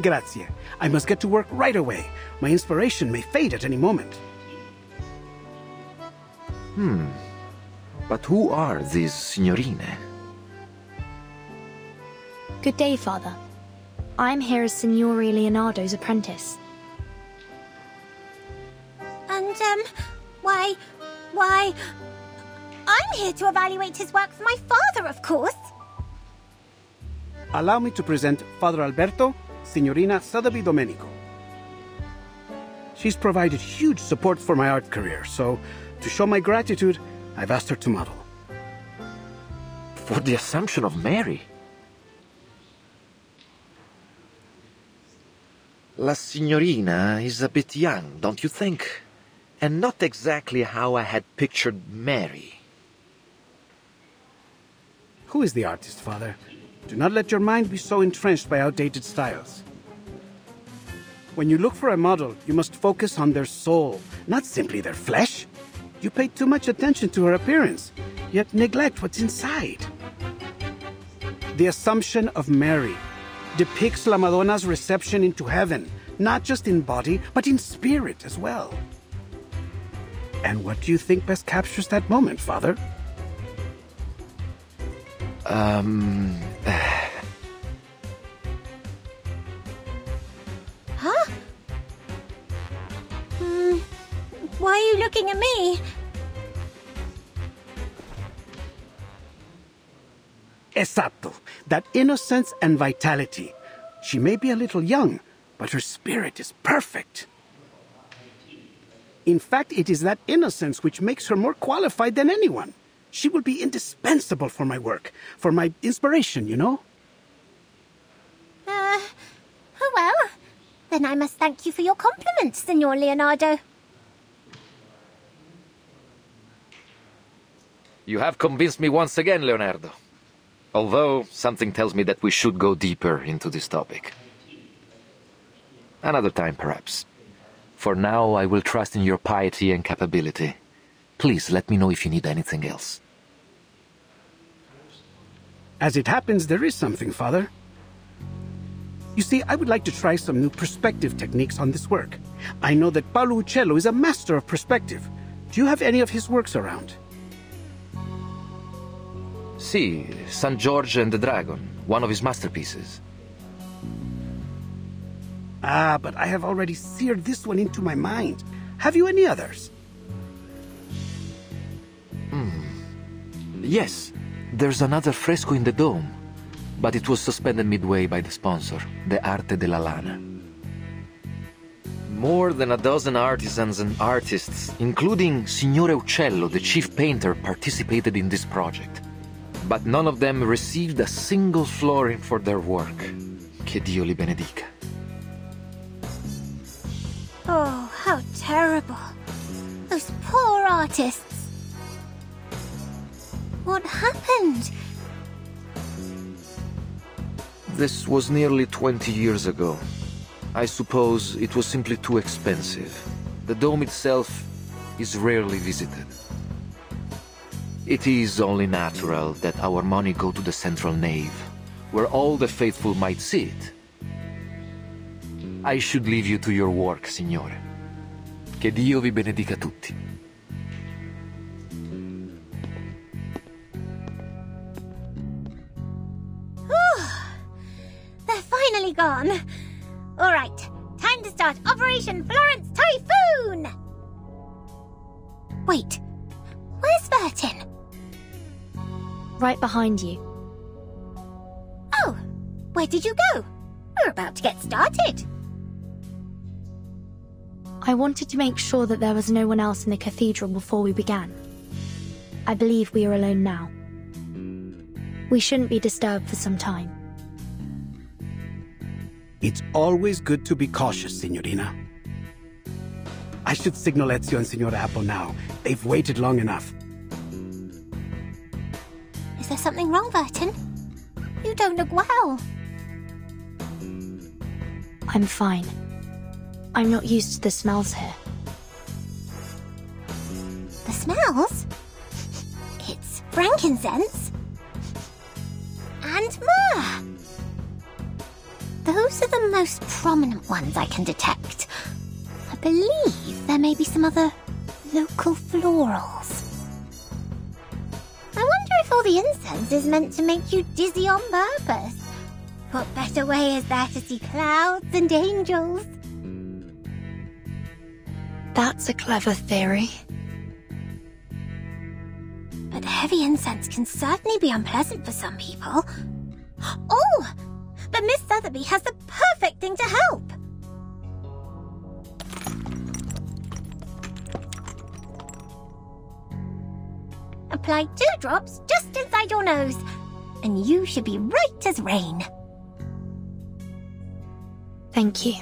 Grazie. I must get to work right away. My inspiration may fade at any moment. But who are these signorine? Good day, Father. I'm here as Signore Leonardo's apprentice. And, why... I'm here to evaluate his work for my father, of course. Allow me to present Father Alberto, Signorina Sotheby Domenico. She's provided huge support for my art career, so to show my gratitude, I've asked her to model. For the Assumption of Mary? La Signorina is a bit young, don't you think? And not exactly how I had pictured Mary. Who is the artist, Father? Do not let your mind be so entrenched by outdated styles. When you look for a model, you must focus on their soul, not simply their flesh. You pay too much attention to her appearance, yet neglect what's inside. The Assumption of Mary depicts La Madonna's reception into heaven, not just in body, but in spirit as well. And what do you think best captures that moment, Father? Huh? Why are you looking at me? Esatto. That innocence and vitality. She may be a little young, but her spirit is perfect. In fact, it is that innocence which makes her more qualified than anyone. She will be indispensable for my work, for my inspiration, you know? Oh well. Then I must thank you for your compliments, Signor Leonardo. You have convinced me once again, Leonardo. Although, something tells me that we should go deeper into this topic. Another time, perhaps. For now, I will trust in your piety and capability. Please let me know if you need anything else. As it happens, there is something, Father. You see, I would like to try some new perspective techniques on this work. I know that Paolo Uccello is a master of perspective. Do you have any of his works around? Si, San George and the Dragon, one of his masterpieces. Ah, but I have already seared this one into my mind. Have you any others? Yes, there's another fresco in the dome, but it was suspended midway by the sponsor, the Arte della Lana. More than a dozen artisans and artists, including Signore Uccello, the chief painter, participated in this project. But none of them received a single florin for their work. Che Dio li benedica. Oh, how terrible. Those poor artists. What happened? This was nearly 20 years ago. I suppose it was simply too expensive. The dome itself is rarely visited. It is only natural that our money go to the central nave, where all the faithful might see it. I should leave you to your work, Signore. Che Dio vi benedica tutti. They're finally gone. All right, time to start Operation Florence Typhoon! Wait, where's Vertin? Right behind you. Oh, where did you go? We're about to get started. I wanted to make sure that there was no one else in the cathedral before we began. I believe we are alone now. We shouldn't be disturbed for some time. It's always good to be cautious, Signorina. I should signal Ezio and Signora Apple now. They've waited long enough. Is there something wrong, Vertin? You don't look well. I'm fine. I'm not used to the smells here. The smells? It's frankincense. And myrrh. Those are the most prominent ones I can detect. I believe there may be some other local florals. I wonder if all the incense is meant to make you dizzy on purpose. What better way is there to see clouds and angels? That's a clever theory. But heavy incense can certainly be unpleasant for some people. Oh! But Miss Sotheby has the perfect thing to help! Apply 2 drops just inside your nose, and you should be right as rain. Thank you.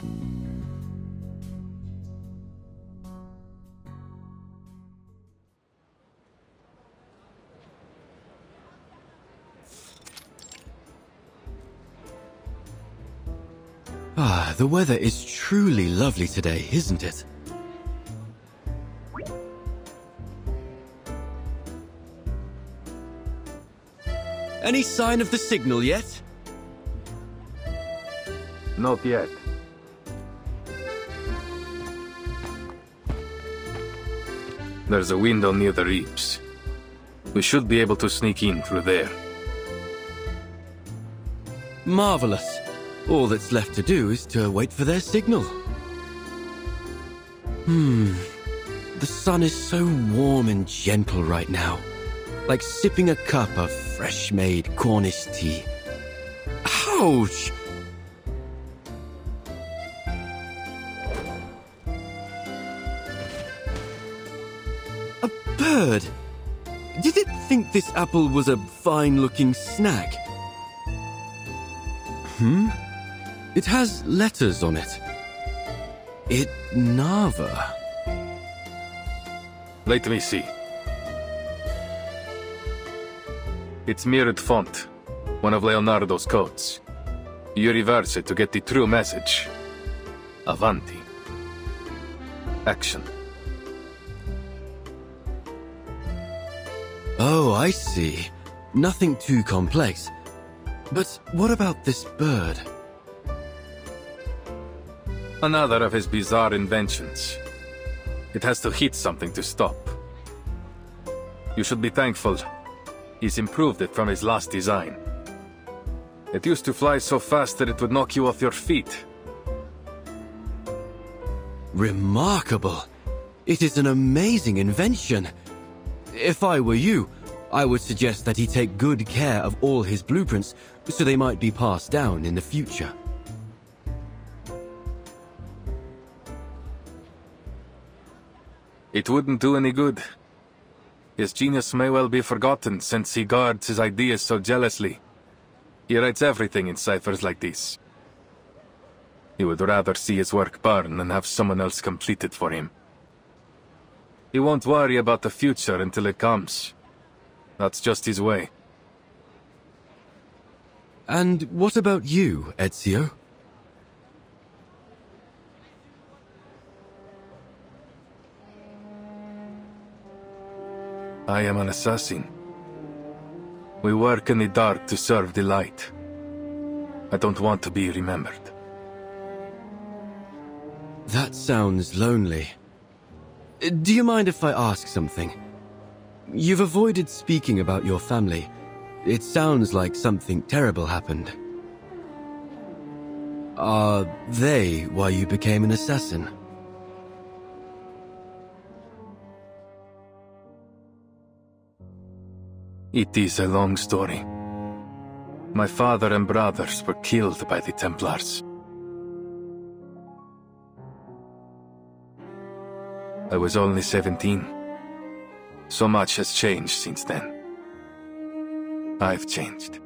Ah, the weather is truly lovely today, isn't it? Any sign of the signal yet? Not yet. There's a window near the reaps. We should be able to sneak in through there. Marvelous. All that's left to do is to wait for their signal. The sun is so warm and gentle right now. Like sipping a cup of fresh-made Cornish tea. Ouch! A bird! Did it think this apple was a fine-looking snack? It has letters on it. It Nava. Let me see. It's mirrored font, one of Leonardo's codes. You reverse it to get the true message. Avanti. Action. Oh, I see. Nothing too complex. But what about this bird? Another of his bizarre inventions. It has to hit something to stop. You should be thankful. He's improved it from his last design. It used to fly so fast that it would knock you off your feet. Remarkable. It is an amazing invention. If I were you, I would suggest that he take good care of all his blueprints so they might be passed down in the future. It wouldn't do any good. His genius may well be forgotten since he guards his ideas so jealously. He writes everything in ciphers like this. He would rather see his work burn than have someone else complete it for him. He won't worry about the future until it comes. That's just his way. And what about you, Ezio? I am an assassin. We work in the dark to serve the light. I don't want to be remembered. That sounds lonely. Do you mind if I ask something? You've avoided speaking about your family. It sounds like something terrible happened. Are they why you became an assassin? It is a long story. My father and brothers were killed by the Templars. I was only 17. So much has changed since then. I've changed.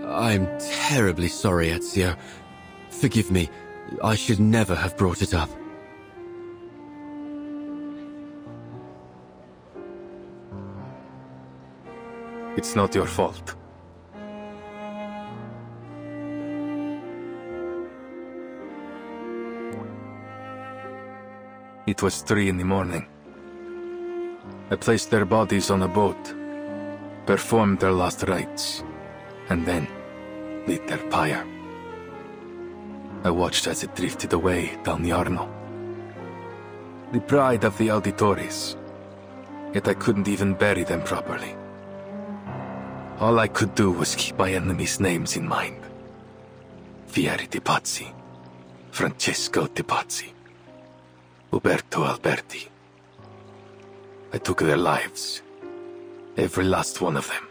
I'm terribly sorry, Ezio. Forgive me. I should never have brought it up. It's not your fault. It was 3 in the morning. I placed their bodies on a boat, performed their last rites, and then lit their pyre. I watched as it drifted away down the Arno. The pride of the auditores. Yet I couldn't even bury them properly. All I could do was keep my enemies' names in mind. Fieri de Pazzi, Francesco de Pazzi, Uberto Alberti. I took their lives, every last one of them.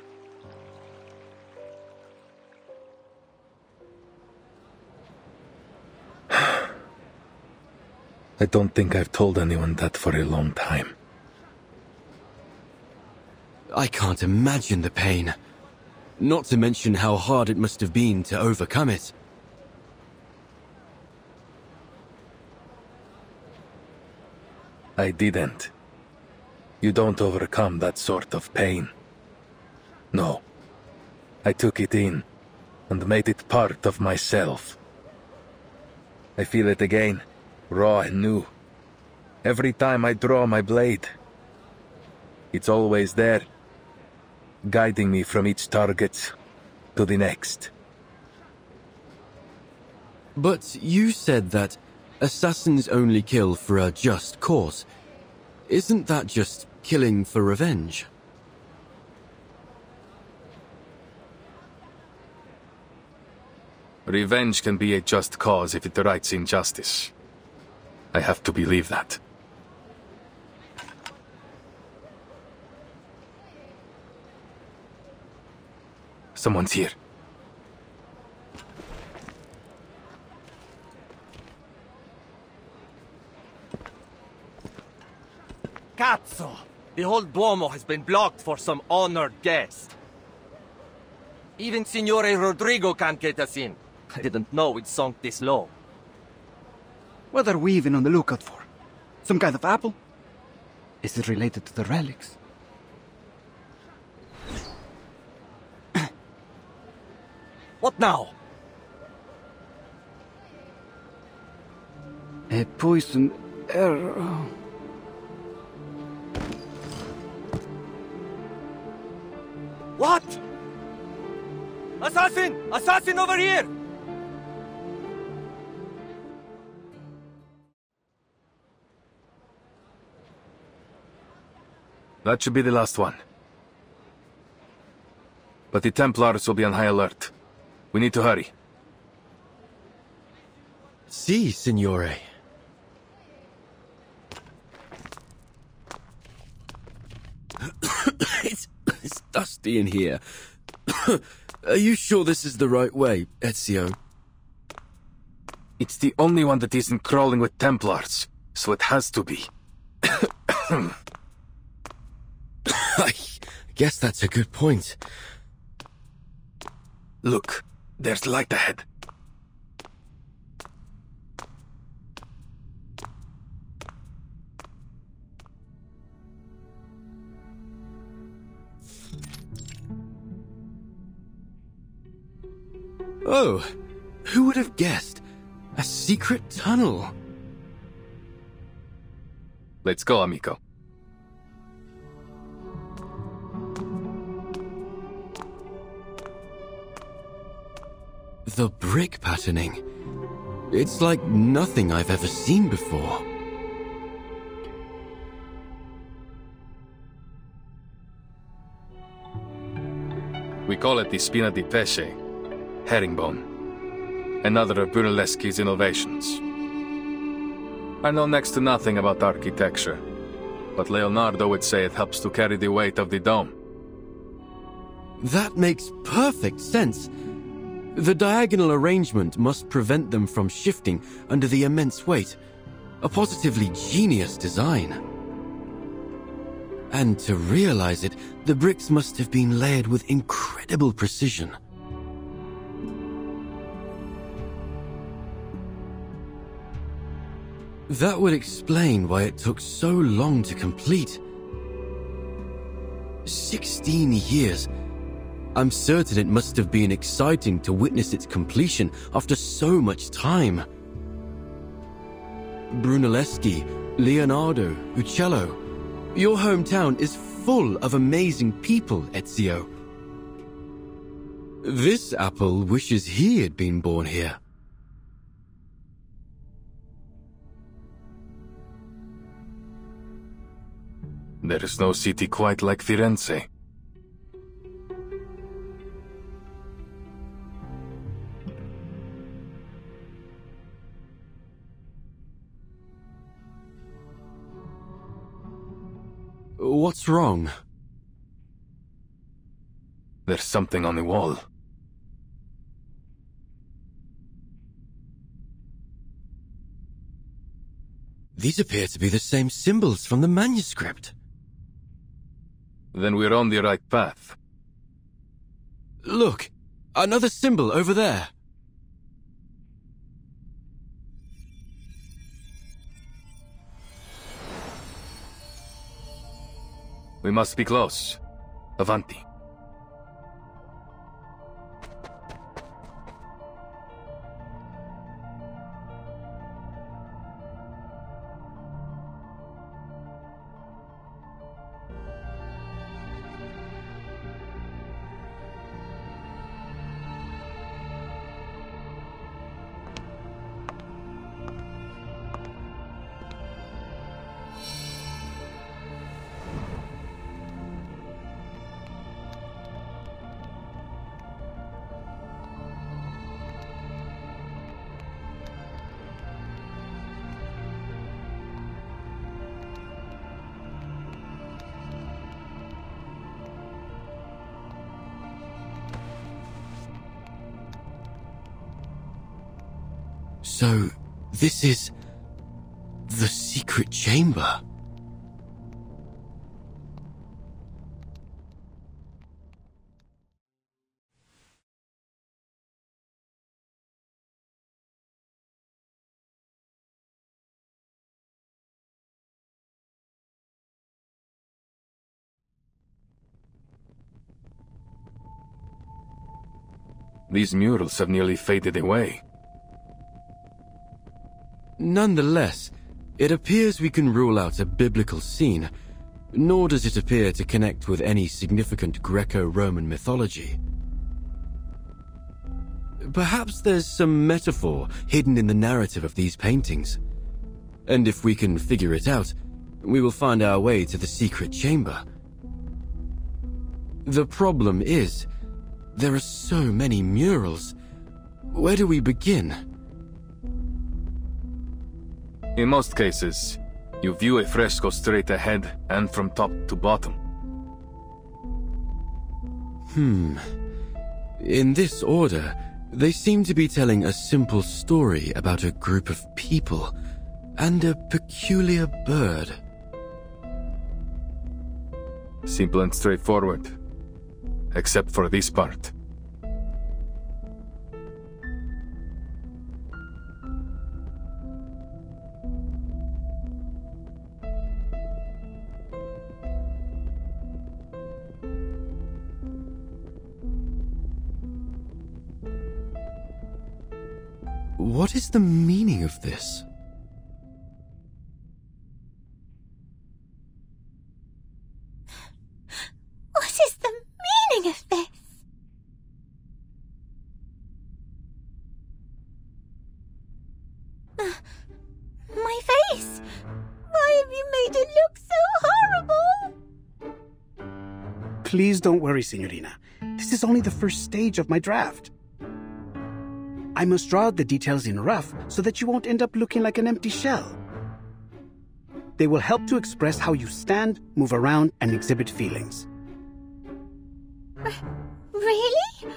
I don't think I've told anyone that for a long time. I can't imagine the pain. Not to mention how hard it must have been to overcome it. I didn't. You don't overcome that sort of pain. No. I took it in, and made it part of myself. I feel it again, raw and new. Every time I draw my blade. It's always there, guiding me from each target to the next. But you said that assassins only kill for a just cause. Isn't that just killing for revenge? Revenge can be a just cause if it rights injustice. I have to believe that. Someone's here. Cazzo! The whole Duomo has been blocked for some honored guest. Even Signore Rodrigo can't get us in. I didn't know we'd sunk this low. What are we even on the lookout for? Some kind of apple? Is it related to the relics? What now? A poisoned arrow. What? Assassin! Assassin over here! That should be the last one. But the Templars will be on high alert. We need to hurry. Si, Signore. It's dusty in here. Are you sure this is the right way, Ezio? It's the only one that isn't crawling with Templars, so it has to be. I guess that's a good point. Look, there's light ahead. Oh, who would have guessed? A secret tunnel. Let's go, amico. The brick patterning. It's like nothing I've ever seen before. We call it the spina di pesce, herringbone, another of Brunelleschi's innovations. I know next to nothing about architecture, but Leonardo would say it helps to carry the weight of the dome. That makes perfect sense. The diagonal arrangement must prevent them from shifting under the immense weight. A positively genius design. And to realize it, the bricks must have been layered with incredible precision. That would explain why it took so long to complete. 16 years. I'm certain it must have been exciting to witness its completion after so much time. Brunelleschi, Leonardo, Uccello. Your hometown is full of amazing people, Ezio. This apple wishes he had been born here. There is no city quite like Firenze. What's wrong? There's something on the wall. These appear to be the same symbols from the manuscript. Then we're on the right path. Look! Another symbol over there! We must be close. Avanti. So, this is the secret chamber. These murals have nearly faded away. Nonetheless, it appears we can rule out a biblical scene, nor does it appear to connect with any significant Greco-Roman mythology. Perhaps there's some metaphor hidden in the narrative of these paintings. And if we can figure it out, we will find our way to the secret chamber. The problem is, there are so many murals. Where do we begin? In most cases, you view a fresco straight ahead and from top to bottom. In this order, they seem to be telling a simple story about a group of people and a peculiar bird. Simple and straightforward. Except for this part. What is the meaning of this? What is the meaning of this? My face! Why have you made it look so horrible? Please don't worry, Signorina. This is only the first stage of my draft. I must draw out the details in rough so that you won't end up looking like an empty shell. They will help to express how you stand, move around, and exhibit feelings. Really?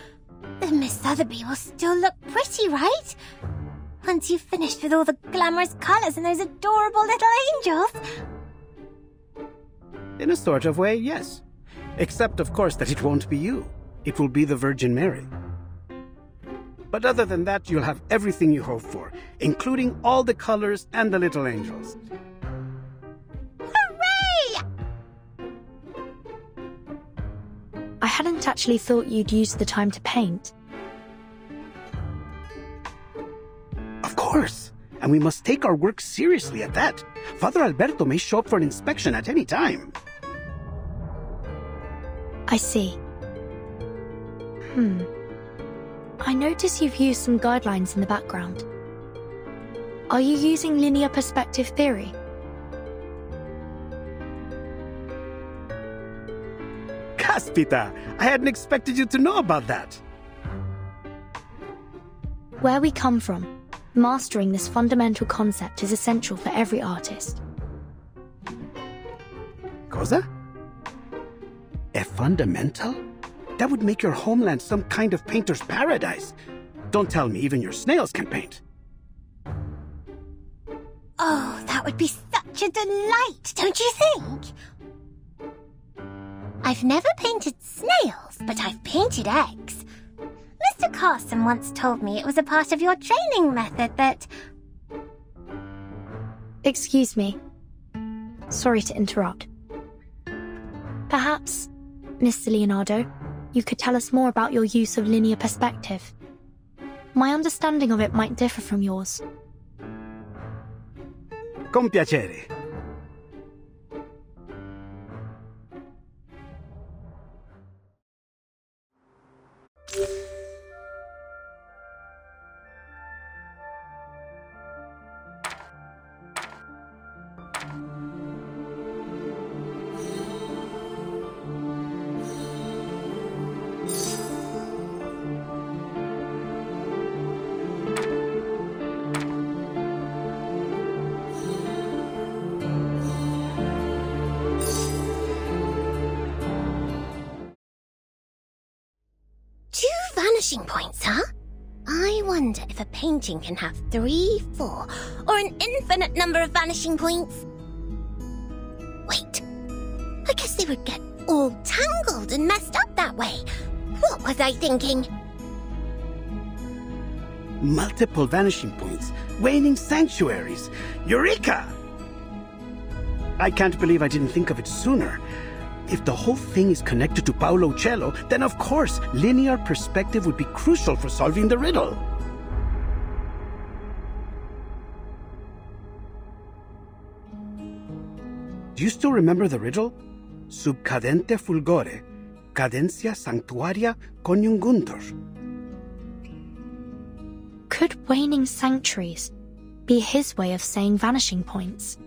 Then Miss Sotheby will still look pretty, right? Once you've finished with all the glamorous colors and those adorable little angels. In a sort of way, yes. Except, of course, that it won't be you. It will be the Virgin Mary. But other than that, you'll have everything you hope for, including all the colors and the little angels. Hooray! I hadn't actually thought you'd use the time to paint. Of course. And we must take our work seriously at that. Father Alberto may show up for an inspection at any time. I see. I notice you've used some guidelines in the background. Are you using linear perspective theory? Caspita, I hadn't expected you to know about that. Where we come from, mastering this fundamental concept is essential for every artist. Cosa? A fundamental? That would make your homeland some kind of painter's paradise. Don't tell me even your snails can paint. Oh, that would be such a delight, don't you think? I've never painted snails, but I've painted eggs. Mr. Carson once told me it was a part of your training method that... Excuse me. Sorry to interrupt. Perhaps, Mr. Leonardo, you could tell us more about your use of linear perspective. My understanding of it might differ from yours. Con piacere. Vanishing points, huh? I wonder if a painting can have 3, 4, or an infinite number of vanishing points. Wait, I guess they would get all tangled and messed up that way. What was I thinking? Multiple vanishing points, waning sanctuaries. Eureka! I can't believe I didn't think of it sooner. If the whole thing is connected to Paolo Cello, then of course, linear perspective would be crucial for solving the riddle. Do you still remember the riddle? Sub cadente fulgore, cadencia sanctuaria coniunguntur. Could waning sanctuaries be his way of saying vanishing points?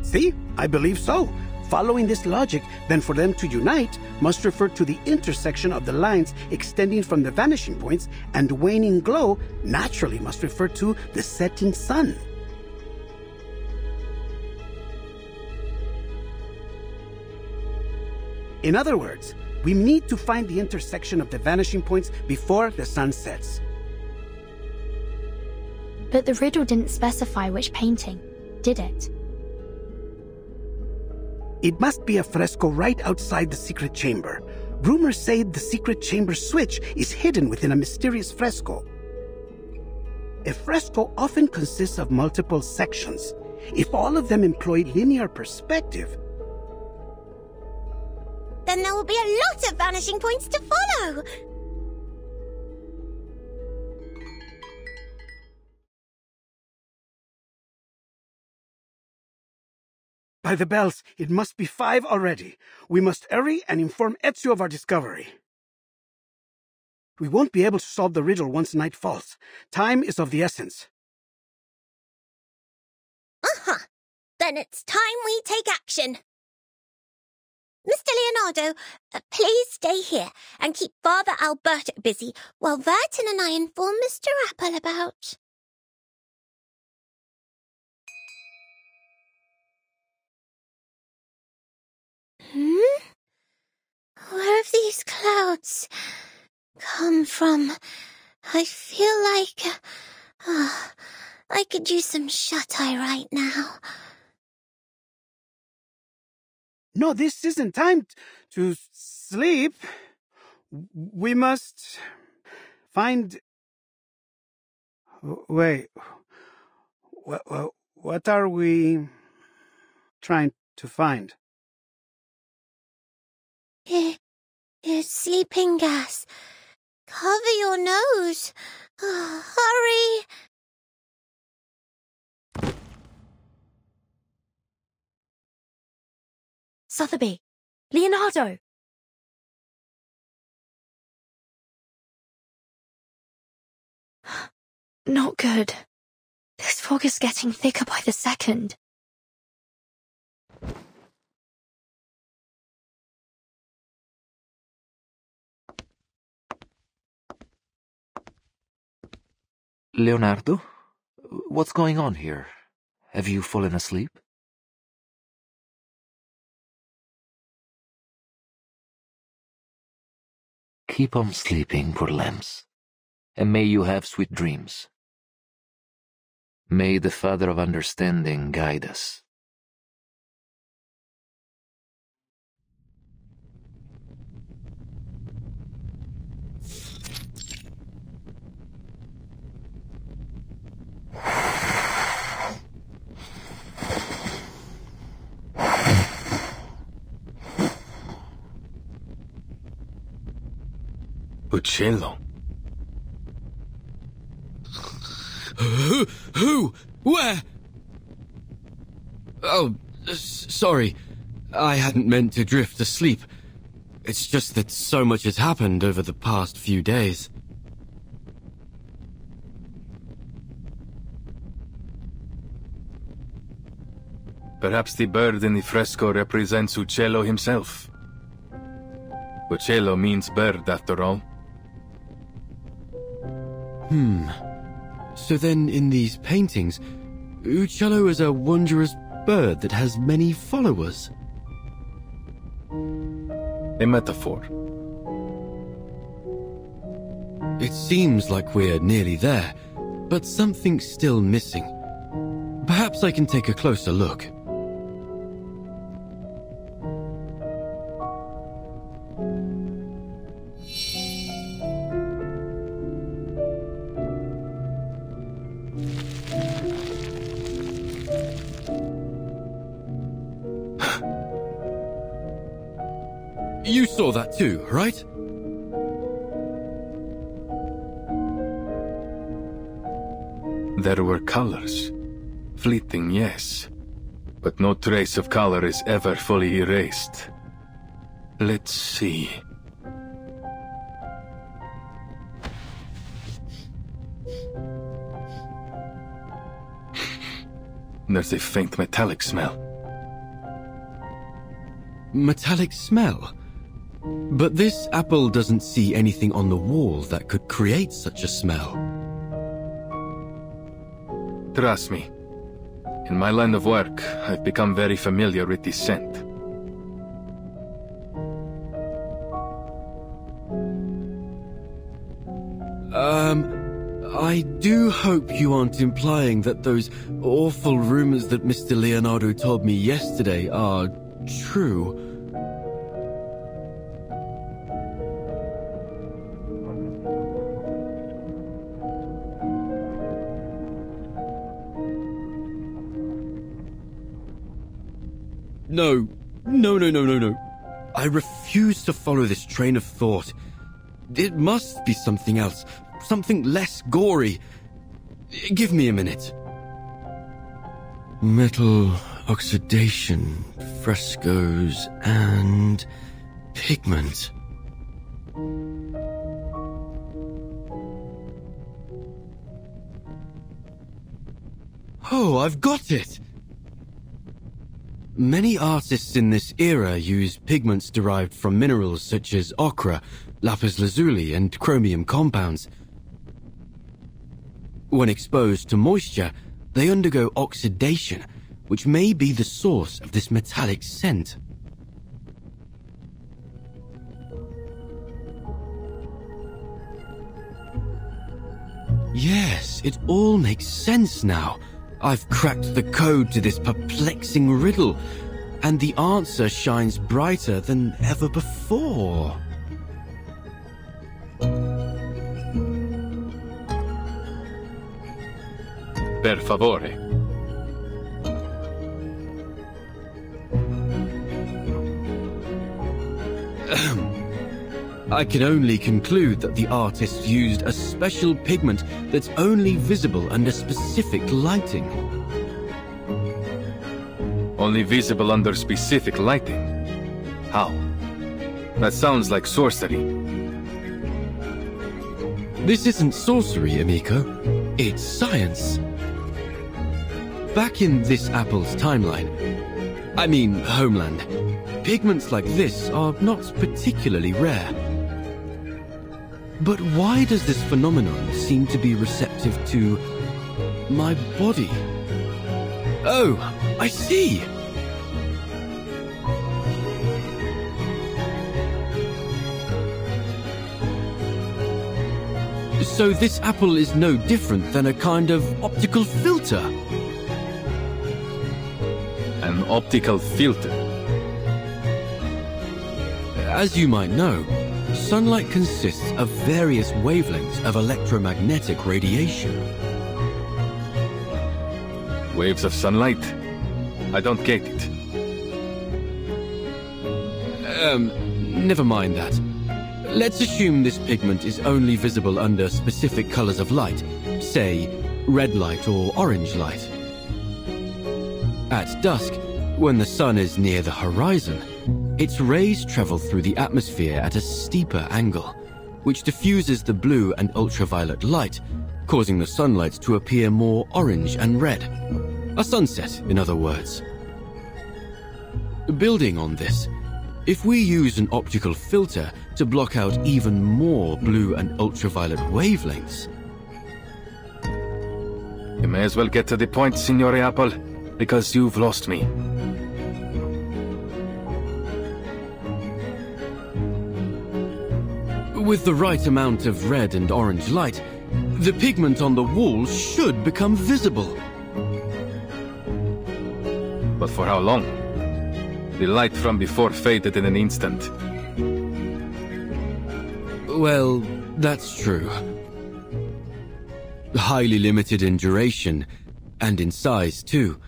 See, I believe so. Following this logic, then for them to unite must refer to the intersection of the lines extending from the vanishing points, and waning glow naturally must refer to the setting sun. In other words, we need to find the intersection of the vanishing points before the sun sets. But the riddle didn't specify which painting, did it? It must be a fresco right outside the secret chamber. Rumors say the secret chamber switch is hidden within a mysterious fresco. A fresco often consists of multiple sections. If all of them employ linear perspective, then there will be a lot of vanishing points to follow. By the bells, it must be 5 already. We must hurry and inform Ezio of our discovery. We won't be able to solve the riddle once night falls. Time is of the essence. Then it's time we take action. Mr. Leonardo, please stay here and keep Father Alberto busy while Vertin and I inform Mr. Apple about... Where have these clouds come from? I feel like... I could use some shut-eye right now. No, this isn't time to sleep. We must find... Wait. What are we trying to find? Here's sleeping gas. Cover your nose. Hurry. Sotheby! Leonardo! Not good. This fog is getting thicker by the second. Leonardo? What's going on here? Have you fallen asleep? Keep on sleeping, poor lambs, and may you have sweet dreams. May the Father of Understanding guide us. Uccello. Who? Where? Oh, sorry. I hadn't meant to drift asleep. It's just that so much has happened over the past few days. Perhaps the bird in the fresco represents Uccello himself. Uccello means bird, after all. So then in these paintings, Uccello is a wondrous bird that has many followers. A metaphor. It seems like we're nearly there, but something's still missing. Perhaps I can take a closer look. You saw that too, right? There were colors. Fleeting, yes. But no trace of color is ever fully erased. Let's see. There's a faint metallic smell. Metallic smell? But this apple doesn't see anything on the wall that could create such a smell. Trust me. In my line of work, I've become very familiar with this scent. I do hope you aren't implying that those awful rumors that Mr. Leonardo told me yesterday are true. No. I refuse to follow this train of thought. It must be something else. Something less gory. Give me a minute. Metal oxidation, frescoes, and pigment. Oh, I've got it! Many artists in this era use pigments derived from minerals such as ochre, lapis lazuli, and chromium compounds. When exposed to moisture, they undergo oxidation, which may be the source of this metallic scent. Yes, it all makes sense now. I've cracked the code to this perplexing riddle. and the answer shines brighter than ever before. Per favore. I can only conclude that the artist used a special pigment that's only visible under specific lighting. Only visible under specific lighting? How? That sounds like sorcery. This isn't sorcery, amico. It's science. Back in this apple's timeline, I mean homeland, pigments like this are not particularly rare. But why does this phenomenon seem to be receptive to my body? Oh, I see! So this apple is no different than a kind of optical filter. An optical filter? As you might know, sunlight consists of various wavelengths of electromagnetic radiation. Waves of sunlight? I don't get it. Never mind that. Let's assume this pigment is only visible under specific colors of light, say, red light or orange light. At dusk, when the sun is near the horizon, its rays travel through the atmosphere at a steeper angle, which diffuses the blue and ultraviolet light, causing the sunlight to appear more orange and red. A sunset, in other words. Building on this, if we use an optical filter to block out even more blue and ultraviolet wavelengths... You may as well get to the point, Signore Apple, because you've lost me. With the right amount of red and orange light, the pigment on the wall should become visible. But for how long? The light from before faded in an instant. Well, that's true. Highly limited in duration, and in size too.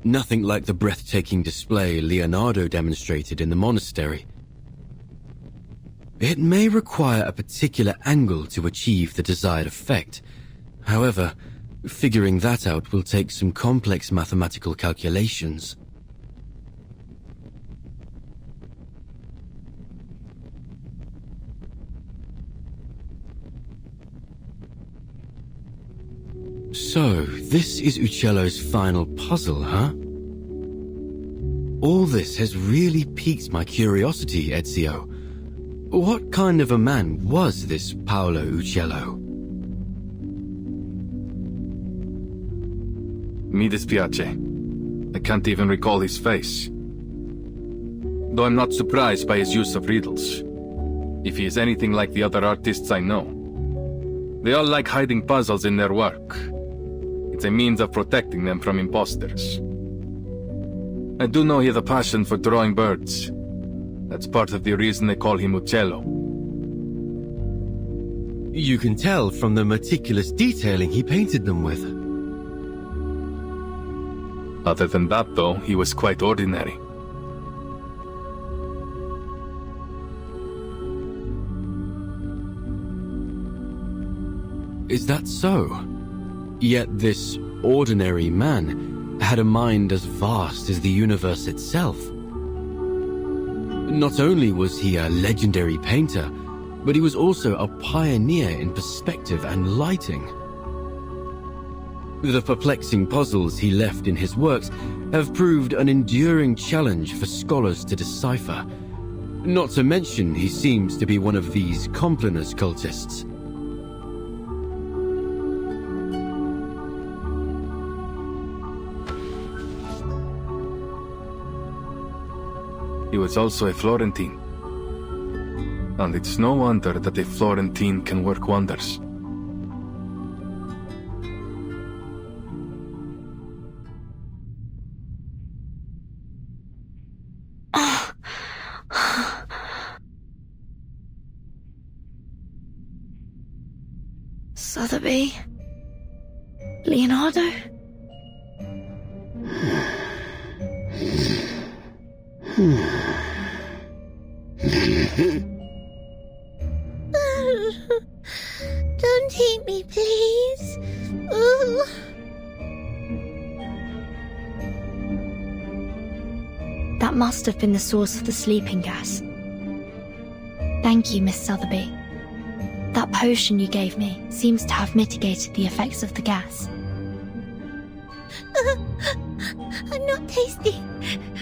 Nothing like the breathtaking display Leonardo demonstrated in the monastery. It may require a particular angle to achieve the desired effect. However, figuring that out will take some complex mathematical calculations. So, this is Uccello's final puzzle, huh? All this has really piqued my curiosity, Ezio. What kind of a man was this Paolo Uccello? Mi dispiace. I can't even recall his face. Though I'm not surprised by his use of riddles. If he is anything like the other artists I know. They all like hiding puzzles in their work. It's a means of protecting them from imposters. I do know he has a passion for drawing birds. That's part of the reason they call him Uccello. You can tell from the meticulous detailing he painted them with. Other than that, though, he was quite ordinary. Is that so? Yet this ordinary man had a mind as vast as the universe itself. Not only was he a legendary painter, but he was also a pioneer in perspective and lighting. The perplexing puzzles he left in his works have proved an enduring challenge for scholars to decipher. Not to mention he seems to be one of these Compliners cultists. He was also a Florentine. And it's no wonder that a Florentine can work wonders. Sotheby? Leonardo? Don't eat me, please. Ooh. That must have been the source of the sleeping gas. Thank you, Miss Sotheby. That potion you gave me seems to have mitigated the effects of the gas. I'm not tasty.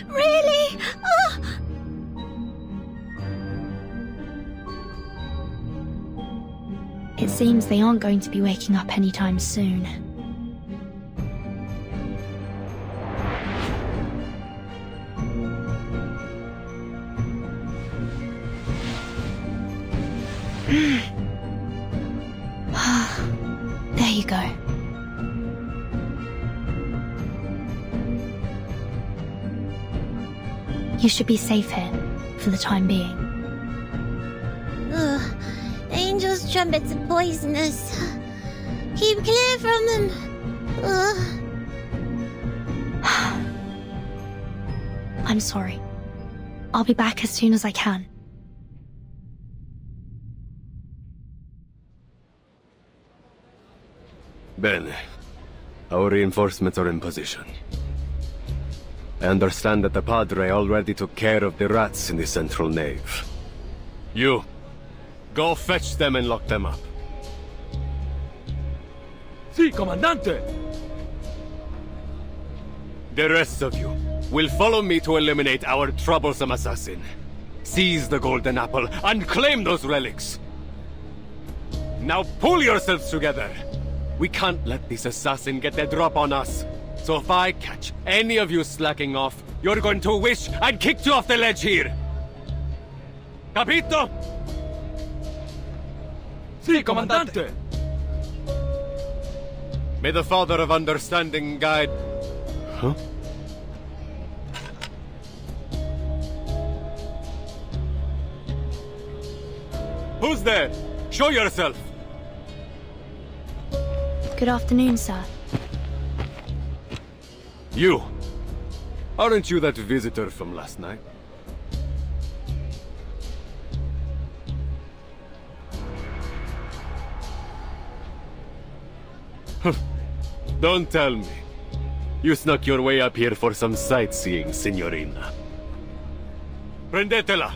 Really? Oh. It seems they aren't going to be waking up anytime soon. There you go. You should be safe here, for the time being. Ugh. Angels' trumpets are poisonous. Keep clear from them. Ugh. I'm sorry. I'll be back as soon as I can. Bene. Our reinforcements are in position. I understand that the Padre already took care of the rats in the central nave. You, go fetch them and lock them up. Si, Comandante! The rest of you will follow me to eliminate our troublesome assassin. Seize the golden apple and claim those relics. Now pull yourselves together. We can't let this assassin get the drop on us. So if I catch any of you slacking off, you're going to wish I'd kicked you off the ledge here. Capito? Si, Comandante! May the Father of Understanding guide... Huh? Who's there? Show yourself! Good afternoon, sir. You! Aren't you that visitor from last night? Don't tell me. You snuck your way up here for some sightseeing, signorina. Prendetela!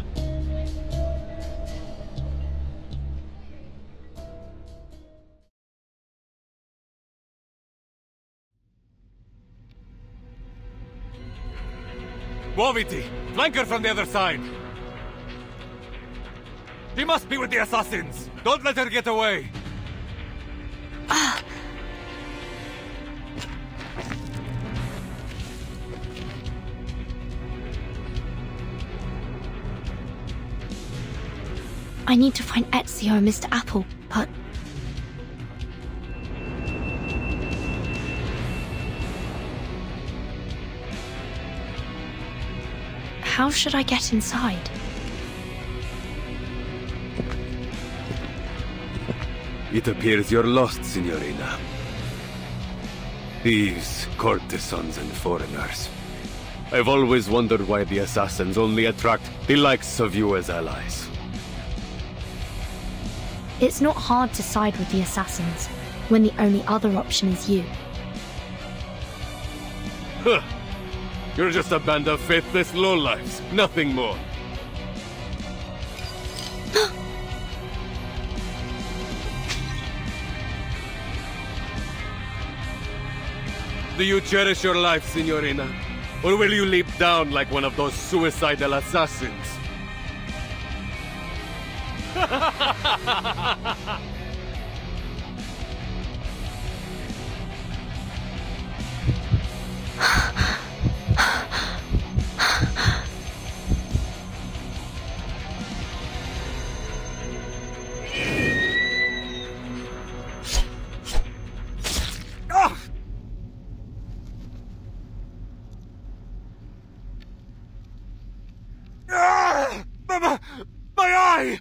Muoviti! Flank her from the other side! She must be with the assassins! Don't let her get away! I need to find Ezio and Mr. Apple, but... How should I get inside? It appears you're lost, signorina. Thieves, courtesans, and foreigners. I've always wondered why the assassins only attract the likes of you as allies. It's not hard to side with the assassins, when the only other option is you. Huh. You're just a band of faithless lowlifes, nothing more. Do you cherish your life, signorina? Or will you leap down like one of those suicidal assassins? My eye!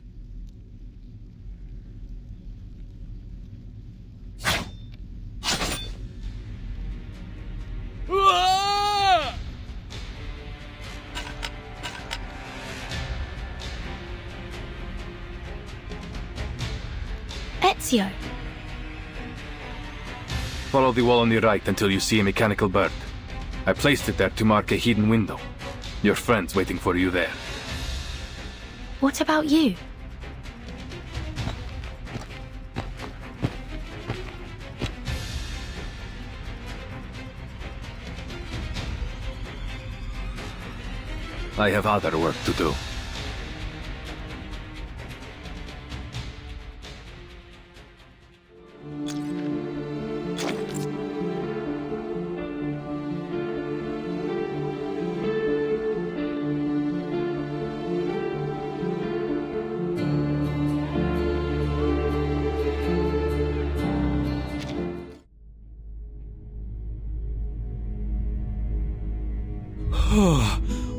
Ezio? Follow the wall on the right until you see a mechanical bird. I placed it there to mark a hidden window. Your friend's waiting for you there. What about you? I have other work to do.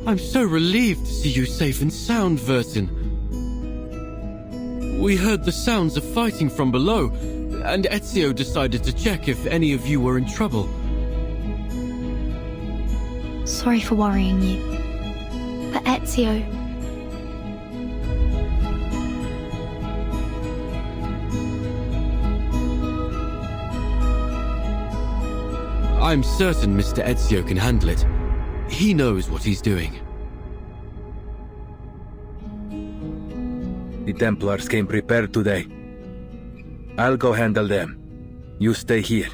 I'm so relieved to see you safe and sound, Vertin. We heard the sounds of fighting from below, and Ezio decided to check if any of you were in trouble. Sorry for worrying you. But Ezio... I'm certain Mr. Ezio can handle it. He knows what he's doing. The Templars came prepared today. I'll go handle them. You stay here.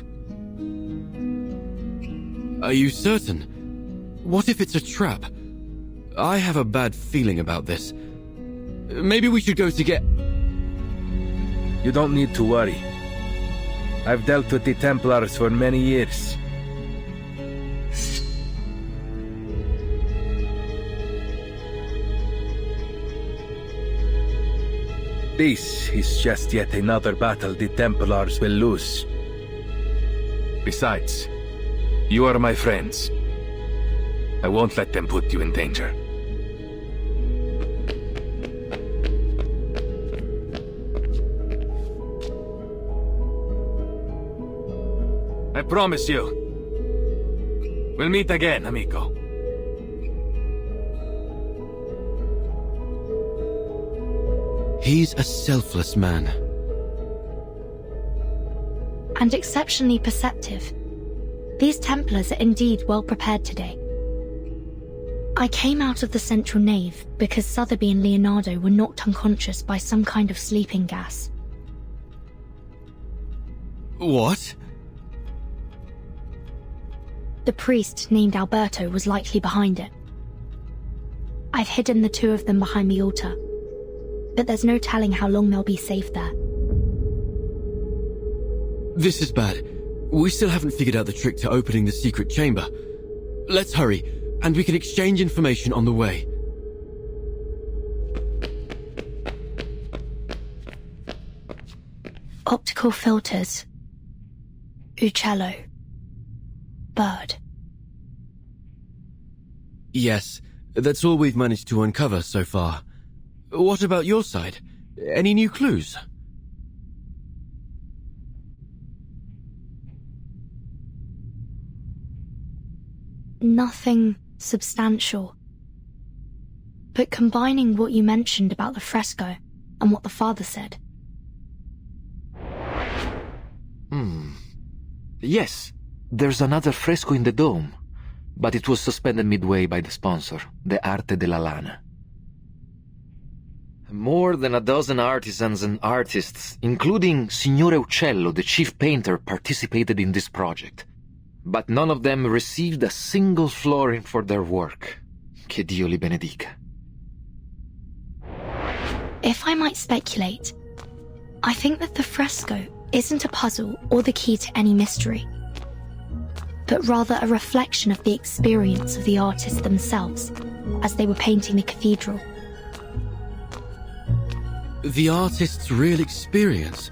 Are you certain? What if it's a trap? I have a bad feeling about this. Maybe we should go to get... You don't need to worry. I've dealt with the Templars for many years. This is just yet another battle the Templars will lose. Besides, you are my friends. I won't let them put you in danger. I promise you. We'll meet again, amico. He's a selfless man. And exceptionally perceptive. These Templars are indeed well prepared today. I came out of the central nave because Sotheby and Leonardo were knocked unconscious by some kind of sleeping gas. What? The priest named Alberto was likely behind it. I've hidden the two of them behind the altar. But there's no telling how long they'll be safe there. This is bad. We still haven't figured out the trick to opening the secret chamber. Let's hurry, and we can exchange information on the way. Optical filters. Uccello. Bird. Yes, that's all we've managed to uncover so far. What about your side? Any new clues? Nothing substantial. But combining what you mentioned about the fresco and what the father said. Yes, there's another fresco in the dome, but it was suspended midway by the sponsor, the Arte della Lana. More than a dozen artisans and artists, including Signore Uccello, the chief painter, participated in this project. But none of them received a single florin for their work. Che Dio li benedica. If I might speculate, I think that the fresco isn't a puzzle or the key to any mystery, but rather a reflection of the experience of the artists themselves as they were painting the cathedral. The artist's real experience?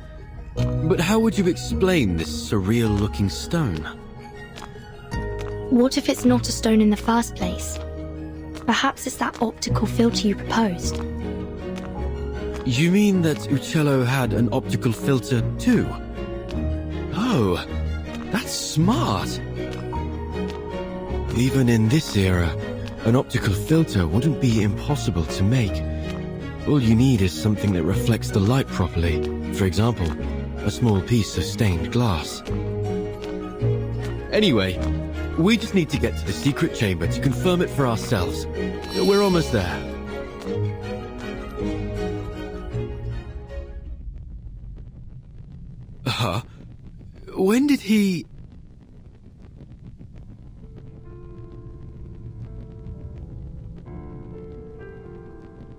But how would you explain this surreal-looking stone? What if it's not a stone in the first place? Perhaps it's that optical filter you proposed. You mean that Uccello had an optical filter too? Oh, that's smart! Even in this era, an optical filter wouldn't be impossible to make. All you need is something that reflects the light properly. For example, a small piece of stained glass. Anyway, we just need to get to the secret chamber to confirm it for ourselves. We're almost there. Huh? When did he...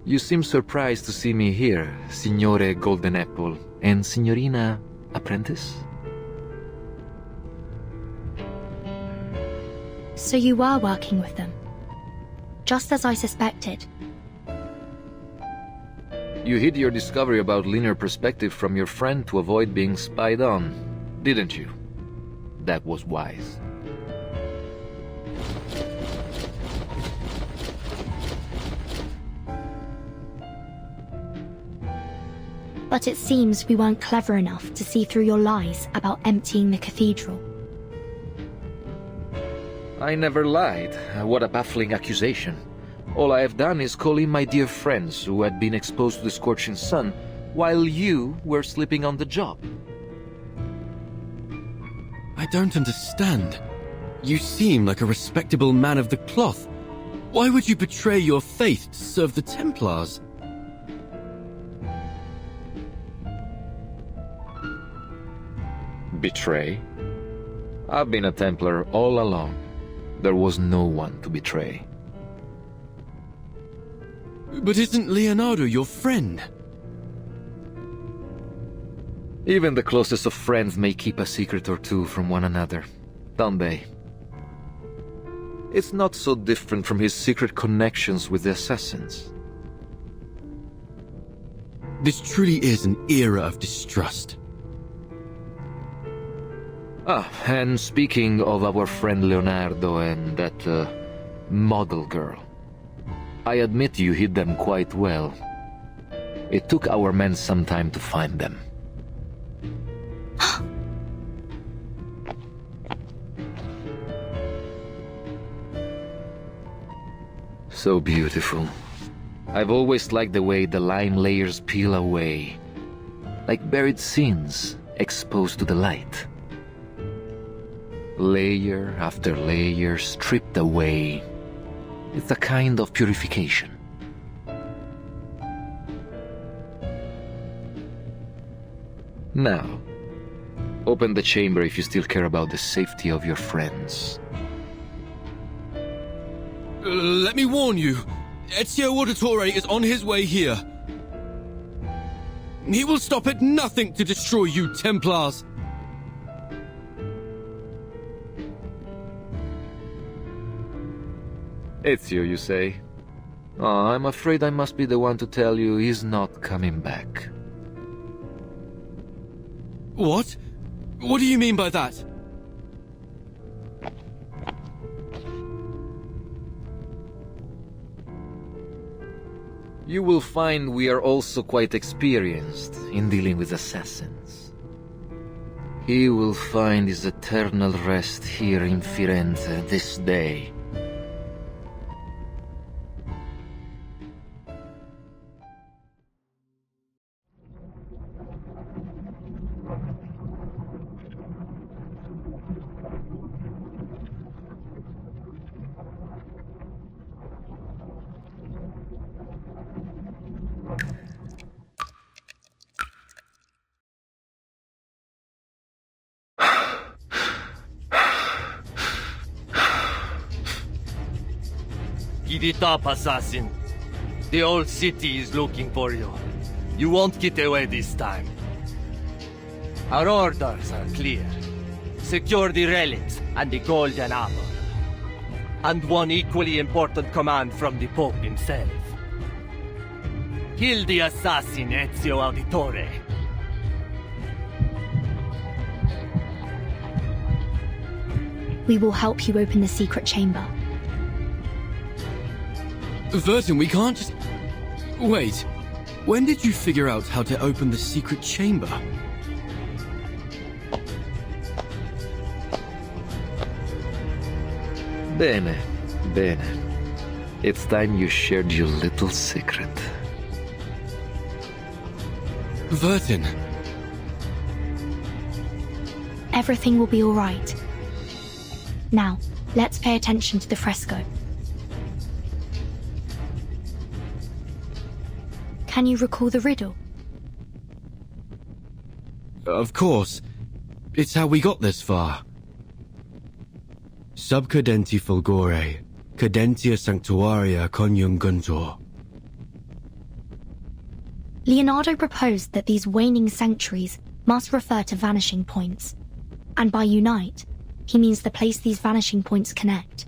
You seem surprised to see me here, Signore Golden Apple, and Signorina Apprentice? So you were working with them? Just as I suspected. You hid your discovery about linear perspective from your friend to avoid being spied on, didn't you? That was wise. But it seems we weren't clever enough to see through your lies about emptying the cathedral. I never lied. What a baffling accusation. All I have done is call in my dear friends who had been exposed to the scorching sun while you were sleeping on the job. I don't understand. You seem like a respectable man of the cloth. Why would you betray your faith to serve the Templars? Betray? I've been a Templar all along. There was no one to betray. But isn't Leonardo your friend? Even the closest of friends may keep a secret or two from one another, don't they? It's not so different from his secret connections with the assassins. This truly is an era of distrust. Ah, and speaking of our friend Leonardo and that model girl, I admit you hid them quite well. It took our men some time to find them. So beautiful. I've always liked the way the lime layers peel away, like buried sins exposed to the light. Layer after layer stripped away. It's a kind of purification. Now, open the chamber if you still care about the safety of your friends. Let me warn you, Ezio Auditore is on his way here. He will stop at nothing to destroy you, Templars. Ezio, you say? Oh, I'm afraid I must be the one to tell you he's not coming back. What? What do you mean by that? You will find we are also quite experienced in dealing with assassins. He will find his eternal rest here in Firenze this day. Get it up, assassin. The old city is looking for you. You won't get away this time. Our orders are clear. Secure the relics and the golden apple. And one equally important command from the Pope himself. Kill the assassin Ezio Auditore. We will help you open the secret chamber. Vertin, we can't just... Wait. When did you figure out how to open the secret chamber? Bene, bene. It's time you shared your little secret. Vertin. everything will be all right. Now, let's pay attention to the fresco. Can you recall the riddle? Of course. It's how we got this far. Sub cadenti fulgore, cadentia sanctuaria coniunguntur. Leonardo proposed that these waning sanctuaries must refer to vanishing points. And by unite, he means the place these vanishing points connect.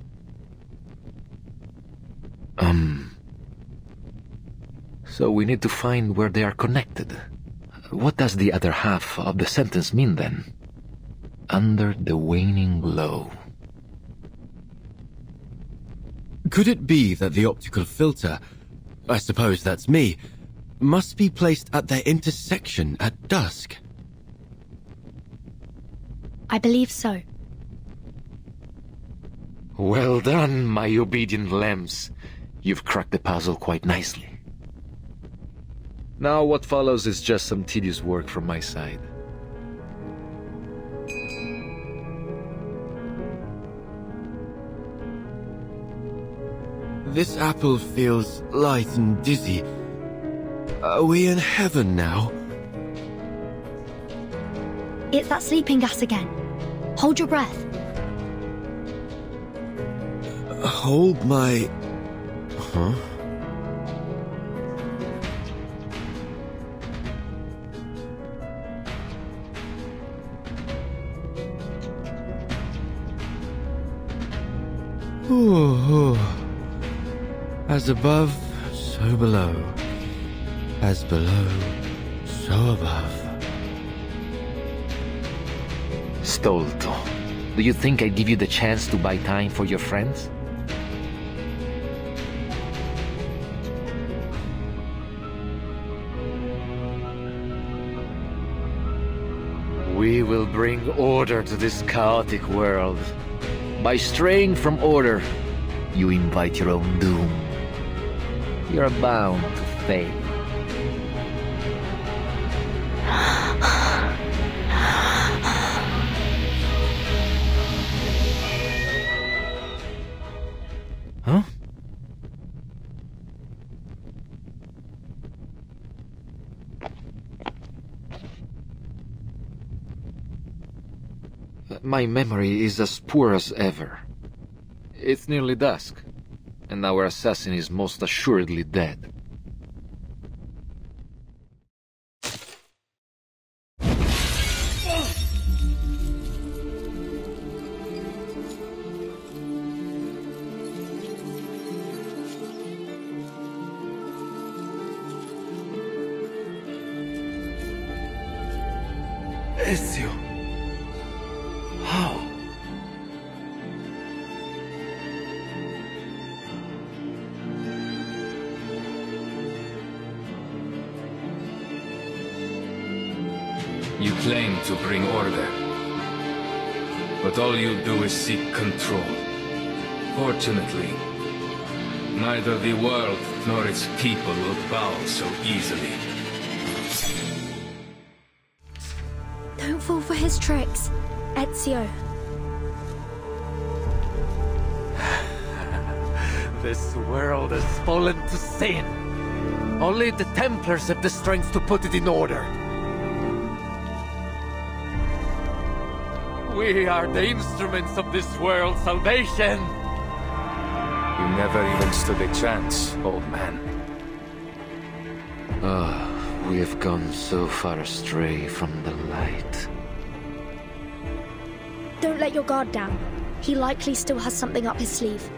So we need to find where they are connected. What does the other half of the sentence mean then? Under the waning glow. Could it be that the optical filter, I suppose that's me, must be placed at their intersection at dusk? I believe so. Well done, my obedient lambs. You've cracked the puzzle quite nicely. Now what follows is just some tedious work from my side. This apple feels light and dizzy. Are we in heaven now? It's that sleeping gas again. Hold your breath. Hold my... Huh? Ooh. As above, so below. As below, so above. Stolto, do you think I'd give you the chance to buy time for your friends? We will bring order to this chaotic world. By straying from order, you invite your own doom. You're bound to fail. Huh? My memory is as poor as ever. It's nearly dusk, and our assassin is most assuredly dead. Ezio. How? You claim to bring order, but all you do is seek control. Fortunately, neither the world nor its people will bow so easily. Don't fall for his tricks, Ezio. This world has fallen to sin. Only the Templars have the strength to put it in order. We are the instruments of this world's salvation. You never even stood a chance, old man. We have gone so far astray from the light. Don't let your guard down. He likely still has something up his sleeve.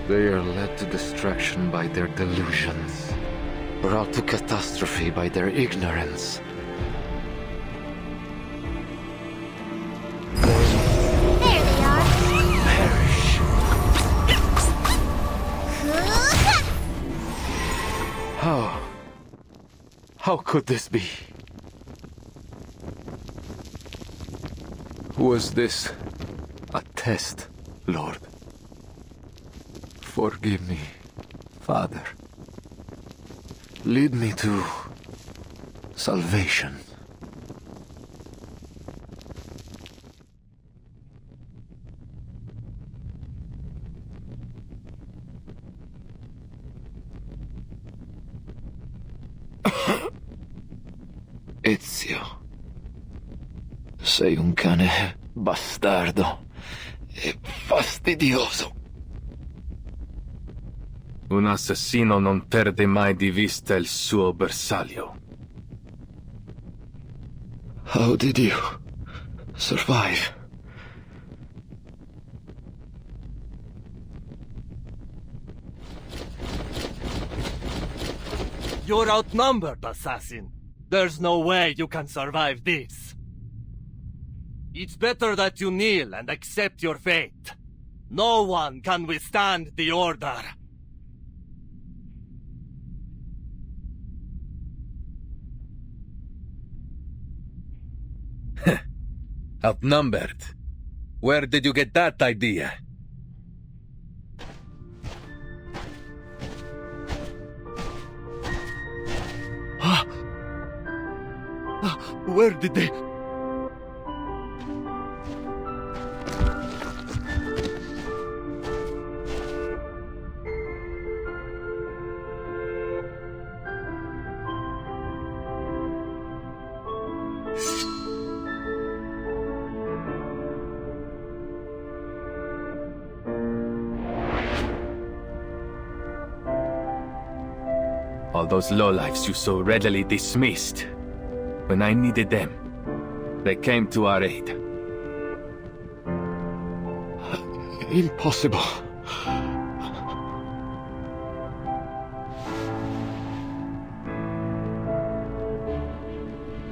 They are led to destruction by their delusions, brought to catastrophe by their ignorance. There they are. Perish. How could this be? Was this a test, Lord? Forgive me, Father. Lead me to salvation. Ezio. Sei un cane bastardo e fastidioso. Un assassino non perde mai di vista il suo bersaglio. How did you survive? You're outnumbered, assassin. There's no way you can survive this. It's better that you kneel and accept your fate. No one can withstand the order. Outnumbered? Where did you get that idea? Where did they... All those lowlifes you so readily dismissed. When I needed them, they came to our aid. Impossible.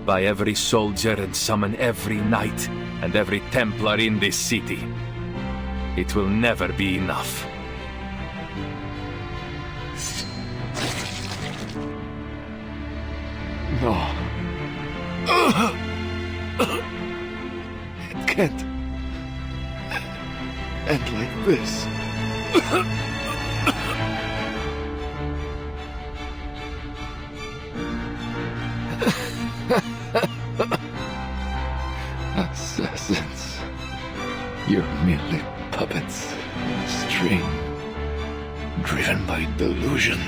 By every soldier and summon every knight and every Templar in this city. It will never be enough. No. It can't end like this. Assassins. You're merely puppets. String. Driven by delusion.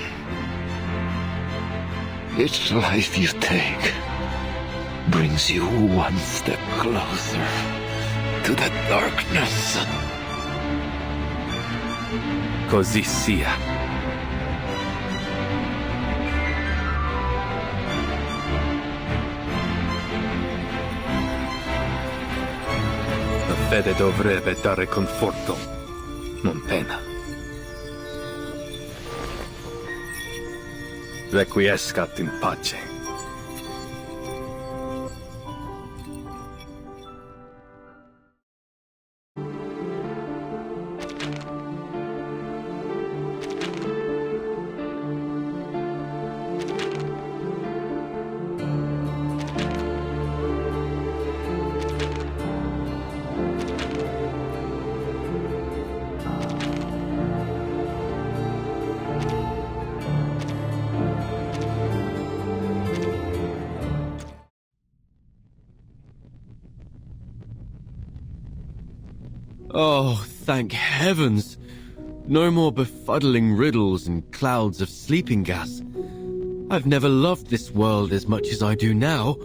Each life you take brings you one step closer to the darkness. Così sia. La fede dovrebbe dare conforto, non pena. Requiescat in pace. Oh, thank heavens! No more befuddling riddles and clouds of sleeping gas. I've never loved this world as much as I do now.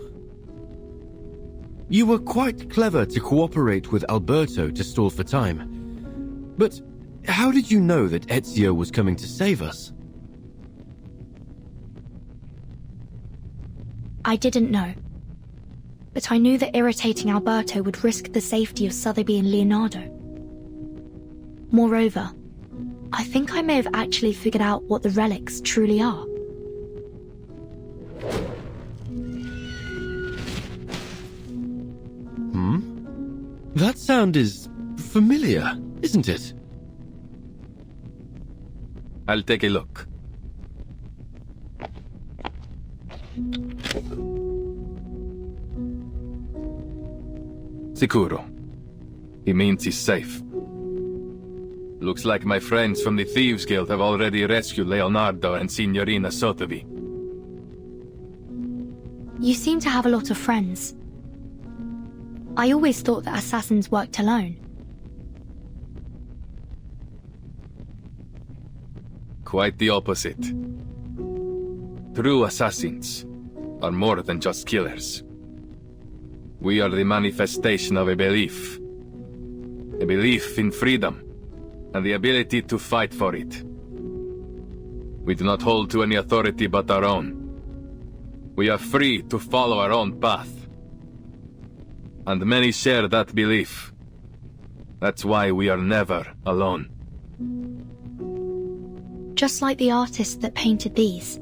You were quite clever to cooperate with Alberto to stall for time. But how did you know that Ezio was coming to save us? I didn't know. But I knew that irritating Alberto would risk the safety of Sotheby and Leonardo. Moreover, I think I may have actually figured out what the relics truly are. That sound is familiar, isn't it? I'll take a look. Sicuro. He means he's safe. Looks like my friends from the Thieves Guild have already rescued Leonardo and Signorina Sotheby. You seem to have a lot of friends. I always thought that assassins worked alone. Quite the opposite. True assassins are more than just killers. We are the manifestation of a belief. A belief in freedom, and the ability to fight for it. We do not hold to any authority but our own. We are free to follow our own path. And many share that belief. That's why we are never alone. Just like the artists that painted these.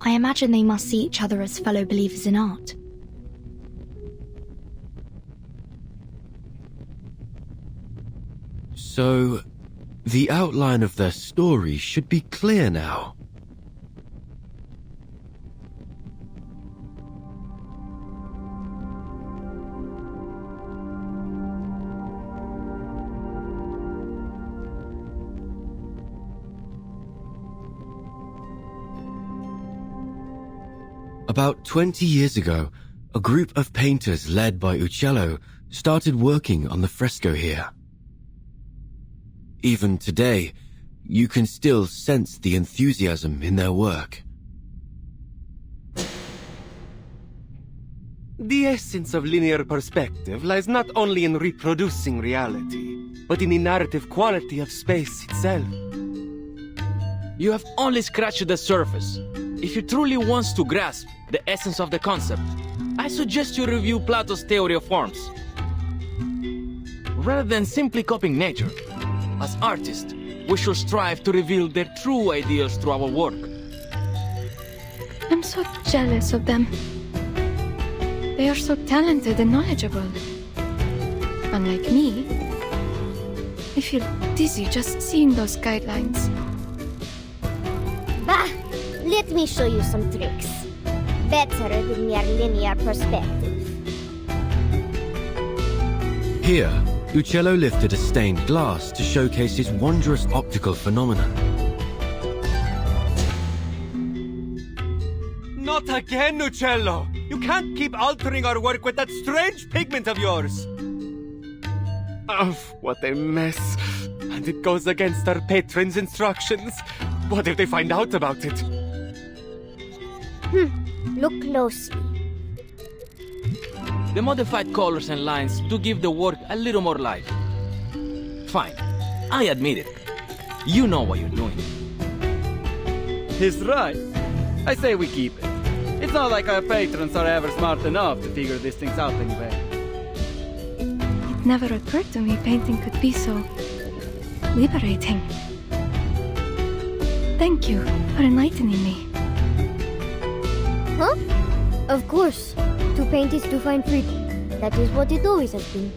I imagine they must see each other as fellow believers in art. So, the outline of their story should be clear now. About 20 years ago, a group of painters led by Uccello started working on the fresco here. Even today, you can still sense the enthusiasm in their work. The essence of linear perspective lies not only in reproducing reality, but in the narrative quality of space itself. You have only scratched the surface. If you truly want to grasp the essence of the concept, I suggest you review Plato's theory of forms. Rather than simply copying nature, as artists, we should strive to reveal their true ideals through our work. I'm so jealous of them. They are so talented and knowledgeable. Unlike me, I feel dizzy just seeing those guidelines. Bah! Let me show you some tricks. Better than your linear perspective. Here, Uccello lifted a stained glass to showcase his wondrous optical phenomenon. Not again, Uccello! You can't keep altering our work with that strange pigment of yours! Oh, what a mess. And it goes against our patron's instructions. What if they find out about it? Look closely. The modified colors and lines do give the work a little more life. Fine, I admit it. You know what you're doing. He's right. I say we keep it. It's not like our patrons are ever smart enough to figure these things out anyway. It never occurred to me painting could be so liberating. Thank you for enlightening me. Huh? Of course. To paint is to find freedom. That is what it always has been.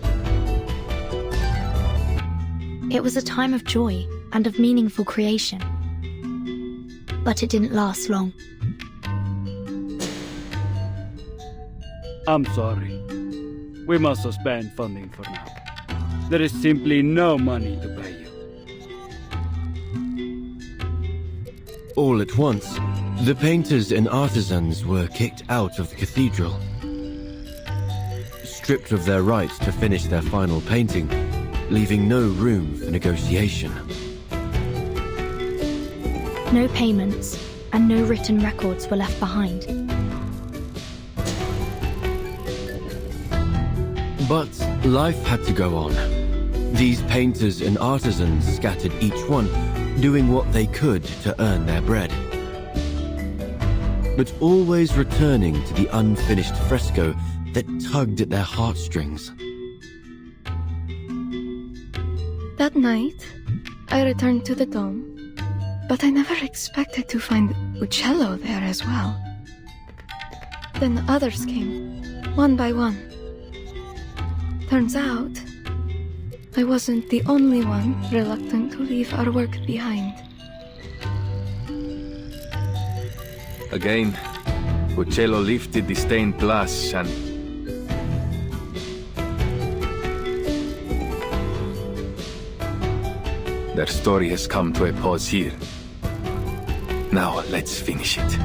It was a time of joy and of meaningful creation. But it didn't last long. I'm sorry. We must suspend funding for now. There is simply no money to pay you. All at once, the painters and artisans were kicked out of the cathedral. Stripped of their right to finish their final painting, leaving no room for negotiation. No payments and no written records were left behind. But life had to go on. These painters and artisans scattered each one, doing what they could to earn their bread. But always returning to the unfinished fresco that tugged at their heartstrings. That night, I returned to the dome, but I never expected to find Uccello there as well. Then others came, one by one. Turns out, I wasn't the only one reluctant to leave our work behind. Again, Uccello lifted the stained glass and... Their story has come to a pause here. Now let's finish it.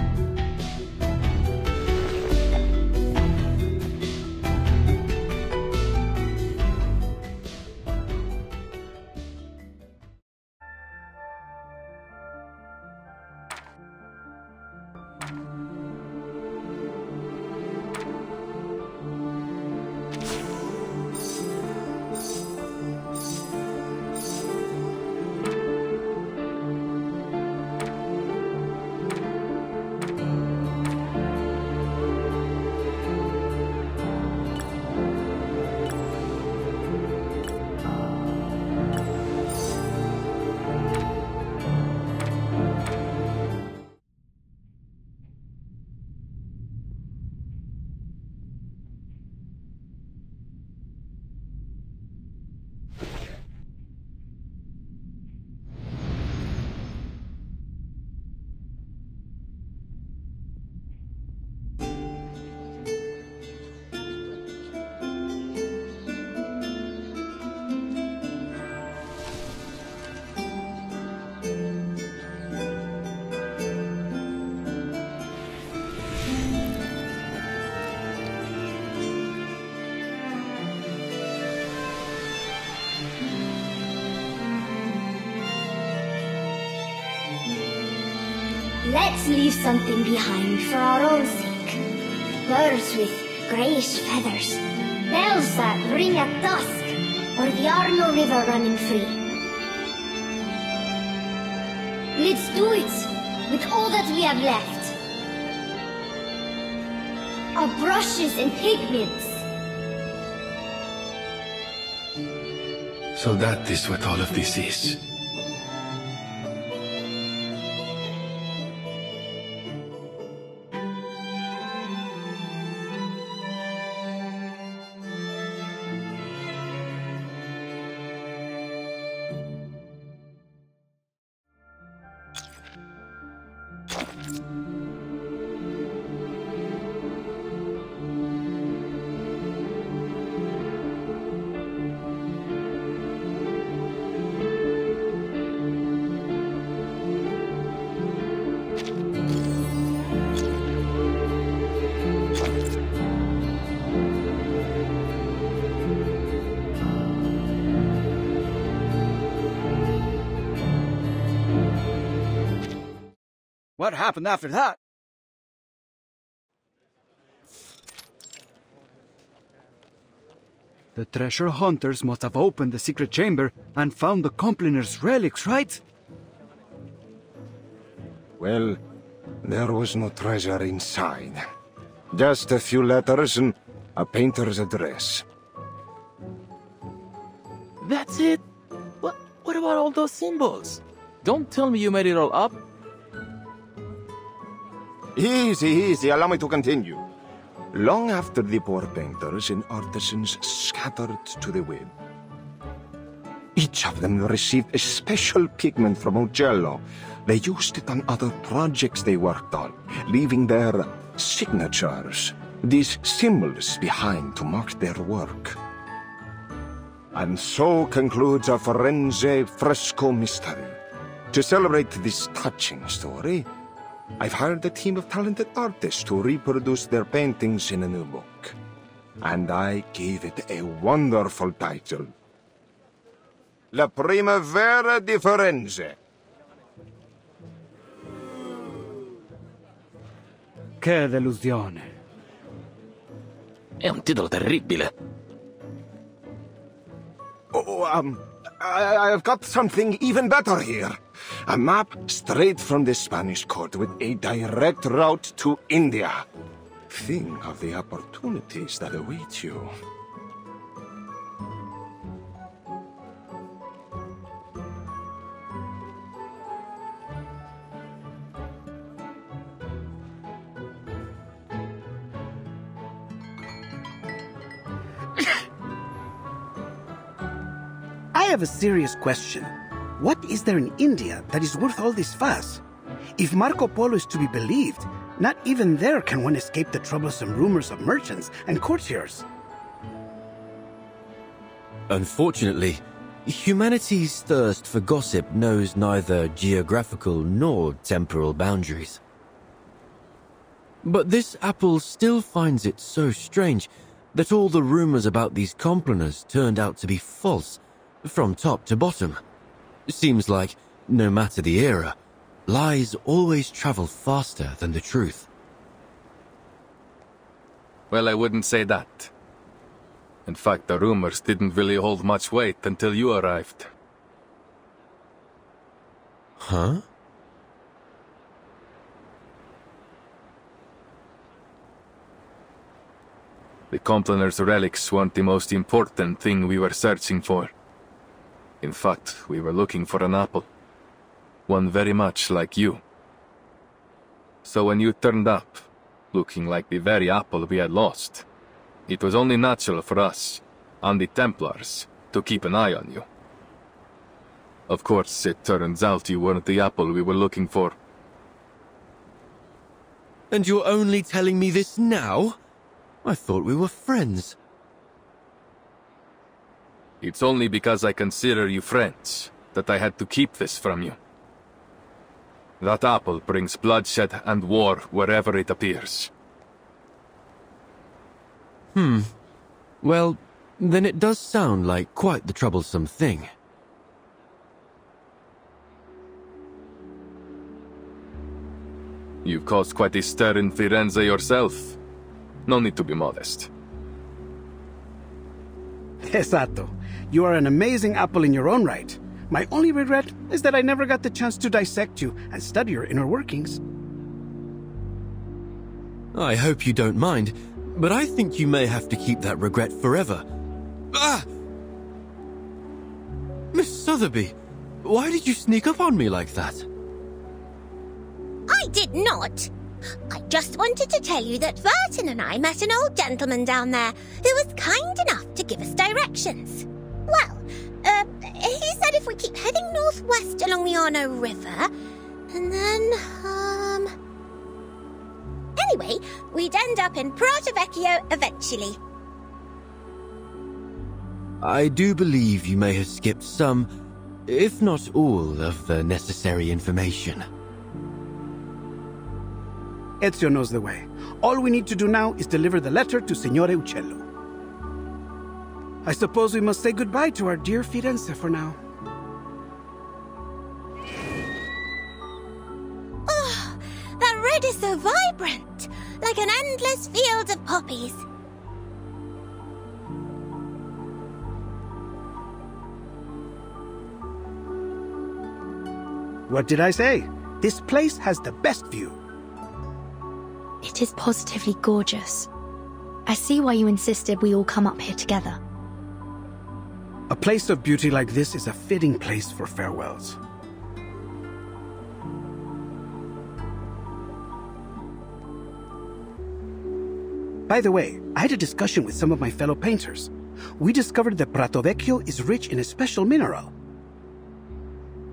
Let's leave something behind for our own sake. Birds with greyish feathers, bells that ring at dusk, or the Arno River running free. Let's do it with all that we have left. Our brushes and pigments. So that is what all of this is. What happened after that? The treasure hunters must have opened the secret chamber and found the Compliner's relics, right? Well, there was no treasure inside. Just a few letters and a painter's address. That's it? What about all those symbols? Don't tell me you made it all up. Easy, easy, allow me to continue. Long after the poor painters and artisans scattered to the wind, each of them received a special pigment from Uccello. They used it on other projects they worked on, leaving their signatures, these symbols behind to mark their work. And so concludes a Firenze fresco mystery. To celebrate this touching story, I've hired a team of talented artists to reproduce their paintings in a new book. And I gave it a wonderful title. La Primavera di Firenze. Che delusione. È un titolo terribile. I've got something even better here. A map straight from the Spanish court with a direct route to India. Think of the opportunities that await you. I have a serious question. What is there in India that is worth all this fuss? If Marco Polo is to be believed, not even there can one escape the troublesome rumors of merchants and courtiers. Unfortunately, humanity's thirst for gossip knows neither geographical nor temporal boundaries. But this apple still finds it so strange that all the rumors about these compliners turned out to be false, from top to bottom. Seems like, no matter the era, lies always travel faster than the truth. Well, I wouldn't say that. In fact, the rumors didn't really hold much weight until you arrived. Huh? The Compliner's relics weren't the most important thing we were searching for. In fact, we were looking for an apple. One very much like you. So when you turned up, looking like the very apple we had lost, it was only natural for us, and the Templars, to keep an eye on you. Of course, it turns out you weren't the apple we were looking for. And you're only telling me this now? I thought we were friends. It's only because I consider you friends that I had to keep this from you. That apple brings bloodshed and war wherever it appears. Well, then it does sound like quite the troublesome thing. You've caused quite a stir in Firenze yourself. No need to be modest. Esatto. You are an amazing apple in your own right. My only regret is that I never got the chance to dissect you and study your inner workings. I hope you don't mind, but I think you may have to keep that regret forever. Ah! Miss Sotheby, why did you sneak up on me like that? I did not. I just wanted to tell you that Verton and I met an old gentleman down there who was kind enough to give us directions. Well, he said if we keep heading northwest along the Arno River, and then, Anyway, we'd end up in Prato Vecchio eventually. I do believe you may have skipped some, if not all, of the necessary information. Ezio knows the way. All we need to do now is deliver the letter to Signore Uccello. I suppose we must say goodbye to our dear Firenze for now. Oh, that red is so vibrant, like an endless field of poppies. What did I say? This place has the best view. It is positively gorgeous. I see why you insisted we all come up here together. A place of beauty like this is a fitting place for farewells. By the way, I had a discussion with some of my fellow painters. We discovered that Prato Vecchio is rich in a special mineral.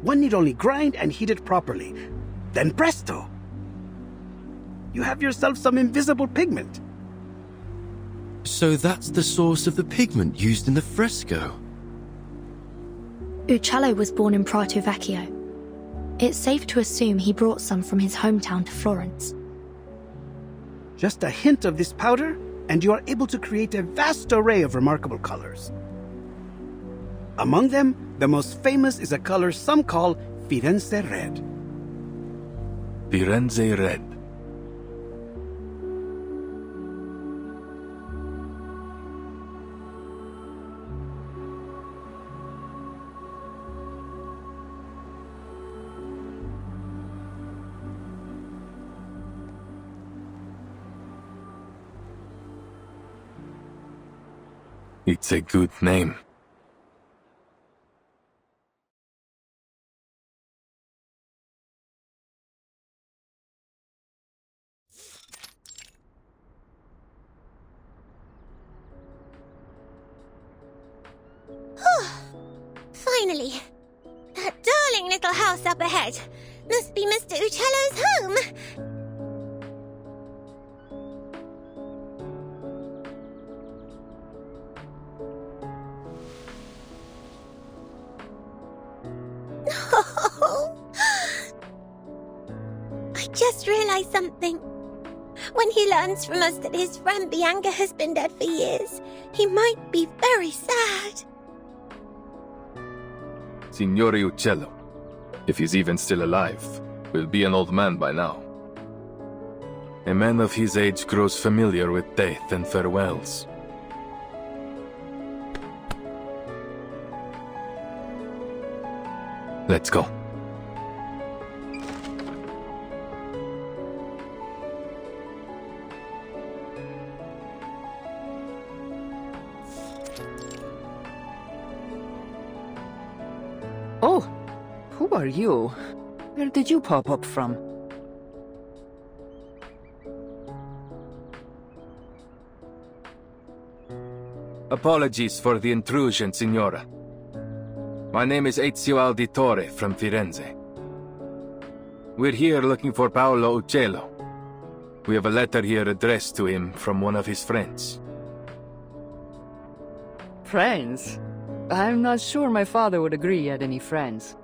One need only grind and heat it properly. Then presto! You have yourself some invisible pigment. So that's the source of the pigment used in the fresco. Uccello was born in Prato Vecchio. It's safe to assume he brought some from his hometown to Florence. Just a hint of this powder, and you are able to create a vast array of remarkable colors. Among them, the most famous is a color some call Firenze Red. Firenze Red. It's a good name. Finally! That darling little house up ahead must be Mr. Uccello's home! I just realized something. When he learns from us that his friend Bianca has been dead for years, he might be very sad. Signore Uccello, if he's even still alive, will be an old man by now. A man of his age grows familiar with death and farewells. Let's go. Oh, who are you? Where did you pop up from? Apologies for the intrusion, Signora. My name is Ezio Auditore from Firenze. We're here looking for Paolo Uccello. We have a letter here addressed to him from one of his friends. Friends? I'm not sure my father would agree he had any friends.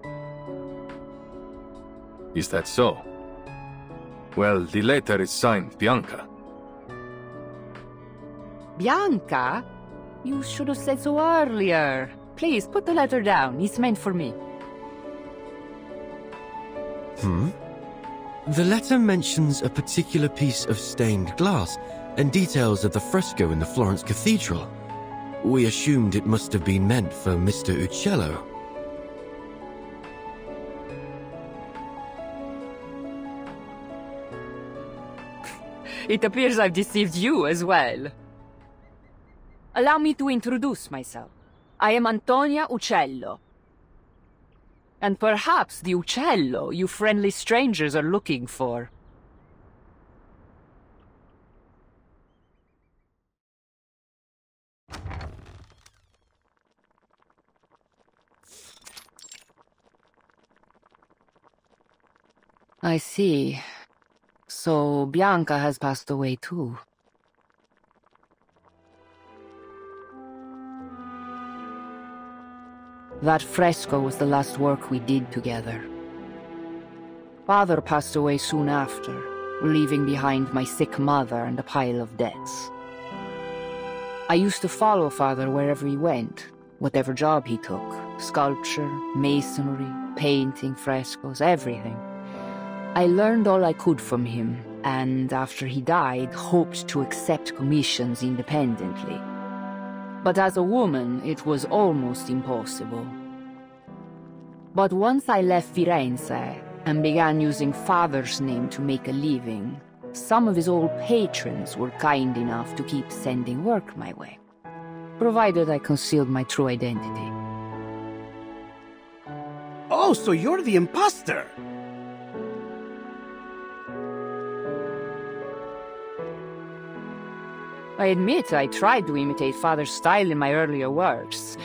Is that so? Well, the letter is signed Bianca. Bianca? You should have said so earlier. Please, put the letter down. It's meant for me. The letter mentions a particular piece of stained glass and details of the fresco in the Florence Cathedral. We assumed it must have been meant for Mr. Uccello. It appears I've deceived you as well. Allow me to introduce myself. I am Antonia Uccello. And perhaps the Uccello you friendly strangers are looking for. I see. So Bianca has passed away too. That fresco was the last work we did together. Father passed away soon after, leaving behind my sick mother and a pile of debts. I used to follow Father wherever he went, whatever job he took. Sculpture, masonry, painting, frescoes, everything. I learned all I could from him, and after he died, hoped to accept commissions independently. But as a woman, it was almost impossible. But once I left Firenze and began using Father's name to make a living, some of his old patrons were kind enough to keep sending work my way, provided I concealed my true identity. Oh, so you're the imposter! I admit I tried to imitate Father's style in my earlier works,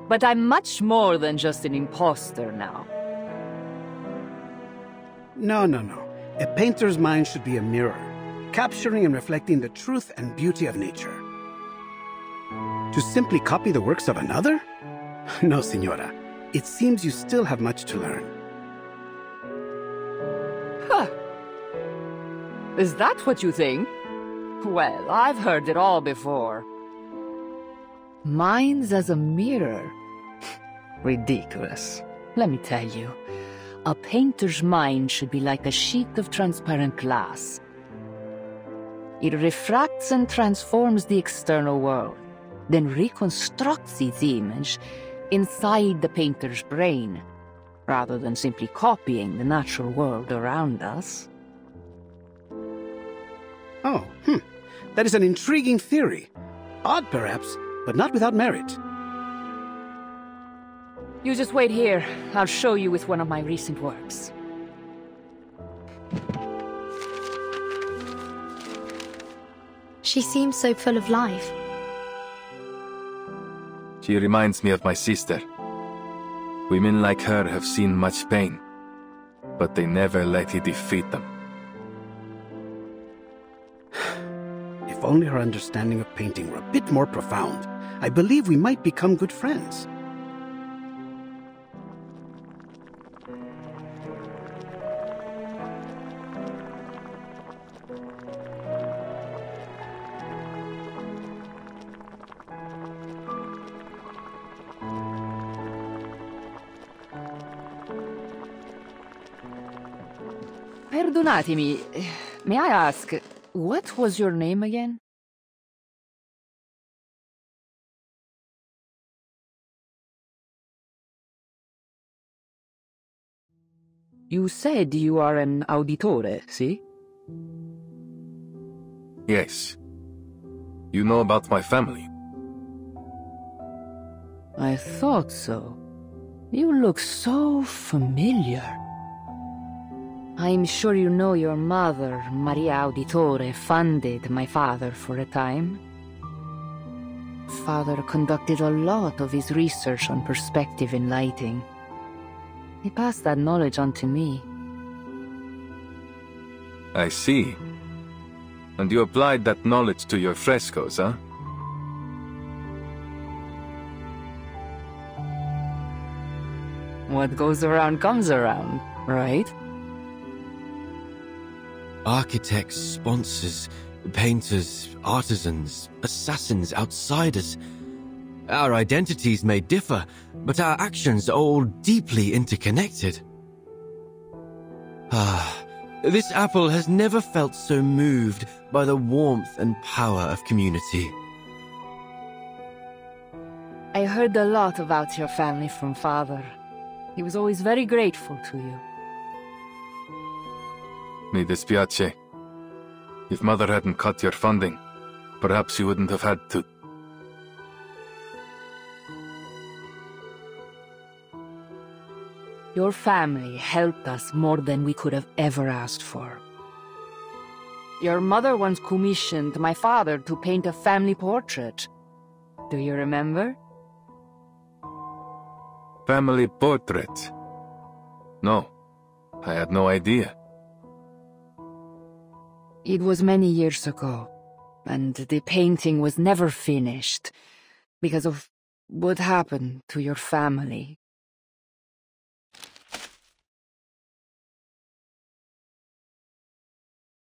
but I'm much more than just an imposter now. No. A painter's mind should be a mirror, capturing and reflecting the truth and beauty of nature. To simply copy the works of another? No, Signora. It seems you still have much to learn. Huh. Is that what you think? Well, I've heard it all before. Mine's as a mirror. Ridiculous. Let me tell you, a painter's mind should be like a sheet of transparent glass. It refracts and transforms the external world, then reconstructs its image inside the painter's brain, rather than simply copying the natural world around us. Oh, That is an intriguing theory. Odd, perhaps, but not without merit. You just wait here. I'll show you with one of my recent works. She seems so full of life. She reminds me of my sister. Women like her have seen much pain, but they never let it defeat them. If only her understanding of painting were a bit more profound, I believe we might become good friends. Perdonatemi, may I ask, what was your name again? You said you are an auditore, see? Yes. You know about my family? I thought so. You look so familiar. I'm sure you know your mother, Maria Auditore, funded my father for a time. Father conducted a lot of his research on perspective in lighting. He passed that knowledge on to me. I see. And you applied that knowledge to your frescoes, huh? What goes around comes around, right? Architects, sponsors, painters, artisans, assassins, outsiders. Our identities may differ, but our actions are all deeply interconnected. This apple has never felt so moved by the warmth and power of community. I heard a lot about your family from Father. He was always very grateful to you. Mi dispiace. If Mother hadn't cut your funding, perhaps you wouldn't have had to... Your family helped us more than we could have ever asked for. Your mother once commissioned my father to paint a family portrait. Do you remember? Family portrait? No, I had no idea. It was many years ago, and the painting was never finished because of what happened to your family.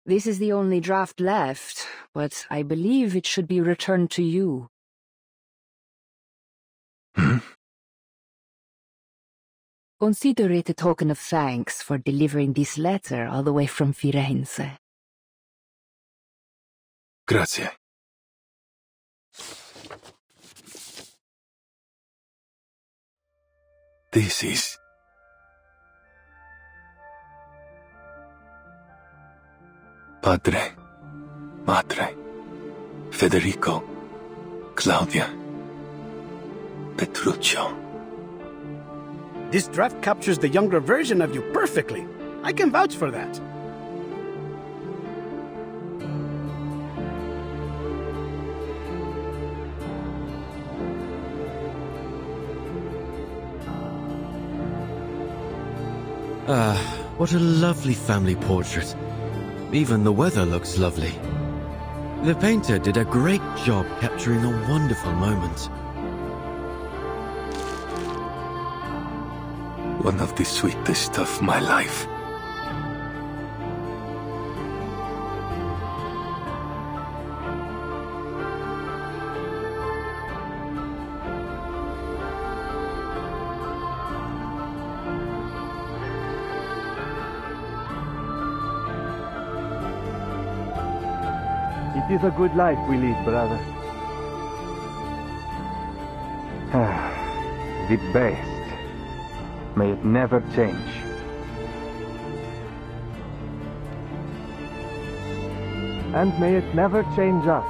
This is the only draft left, but I believe it should be returned to you. Consider it a token of thanks for delivering this letter all the way from Firenze. Grazie. This is... Padre, Madre, Federico, Claudia, Petruccio. This draft captures the younger version of you perfectly. I can vouch for that. What a lovely family portrait. Even the weather looks lovely. The painter did a great job capturing a wonderful moment. One of the sweetest of my life. It is a good life we lead, brother. The best. May it never change. And may it never change us.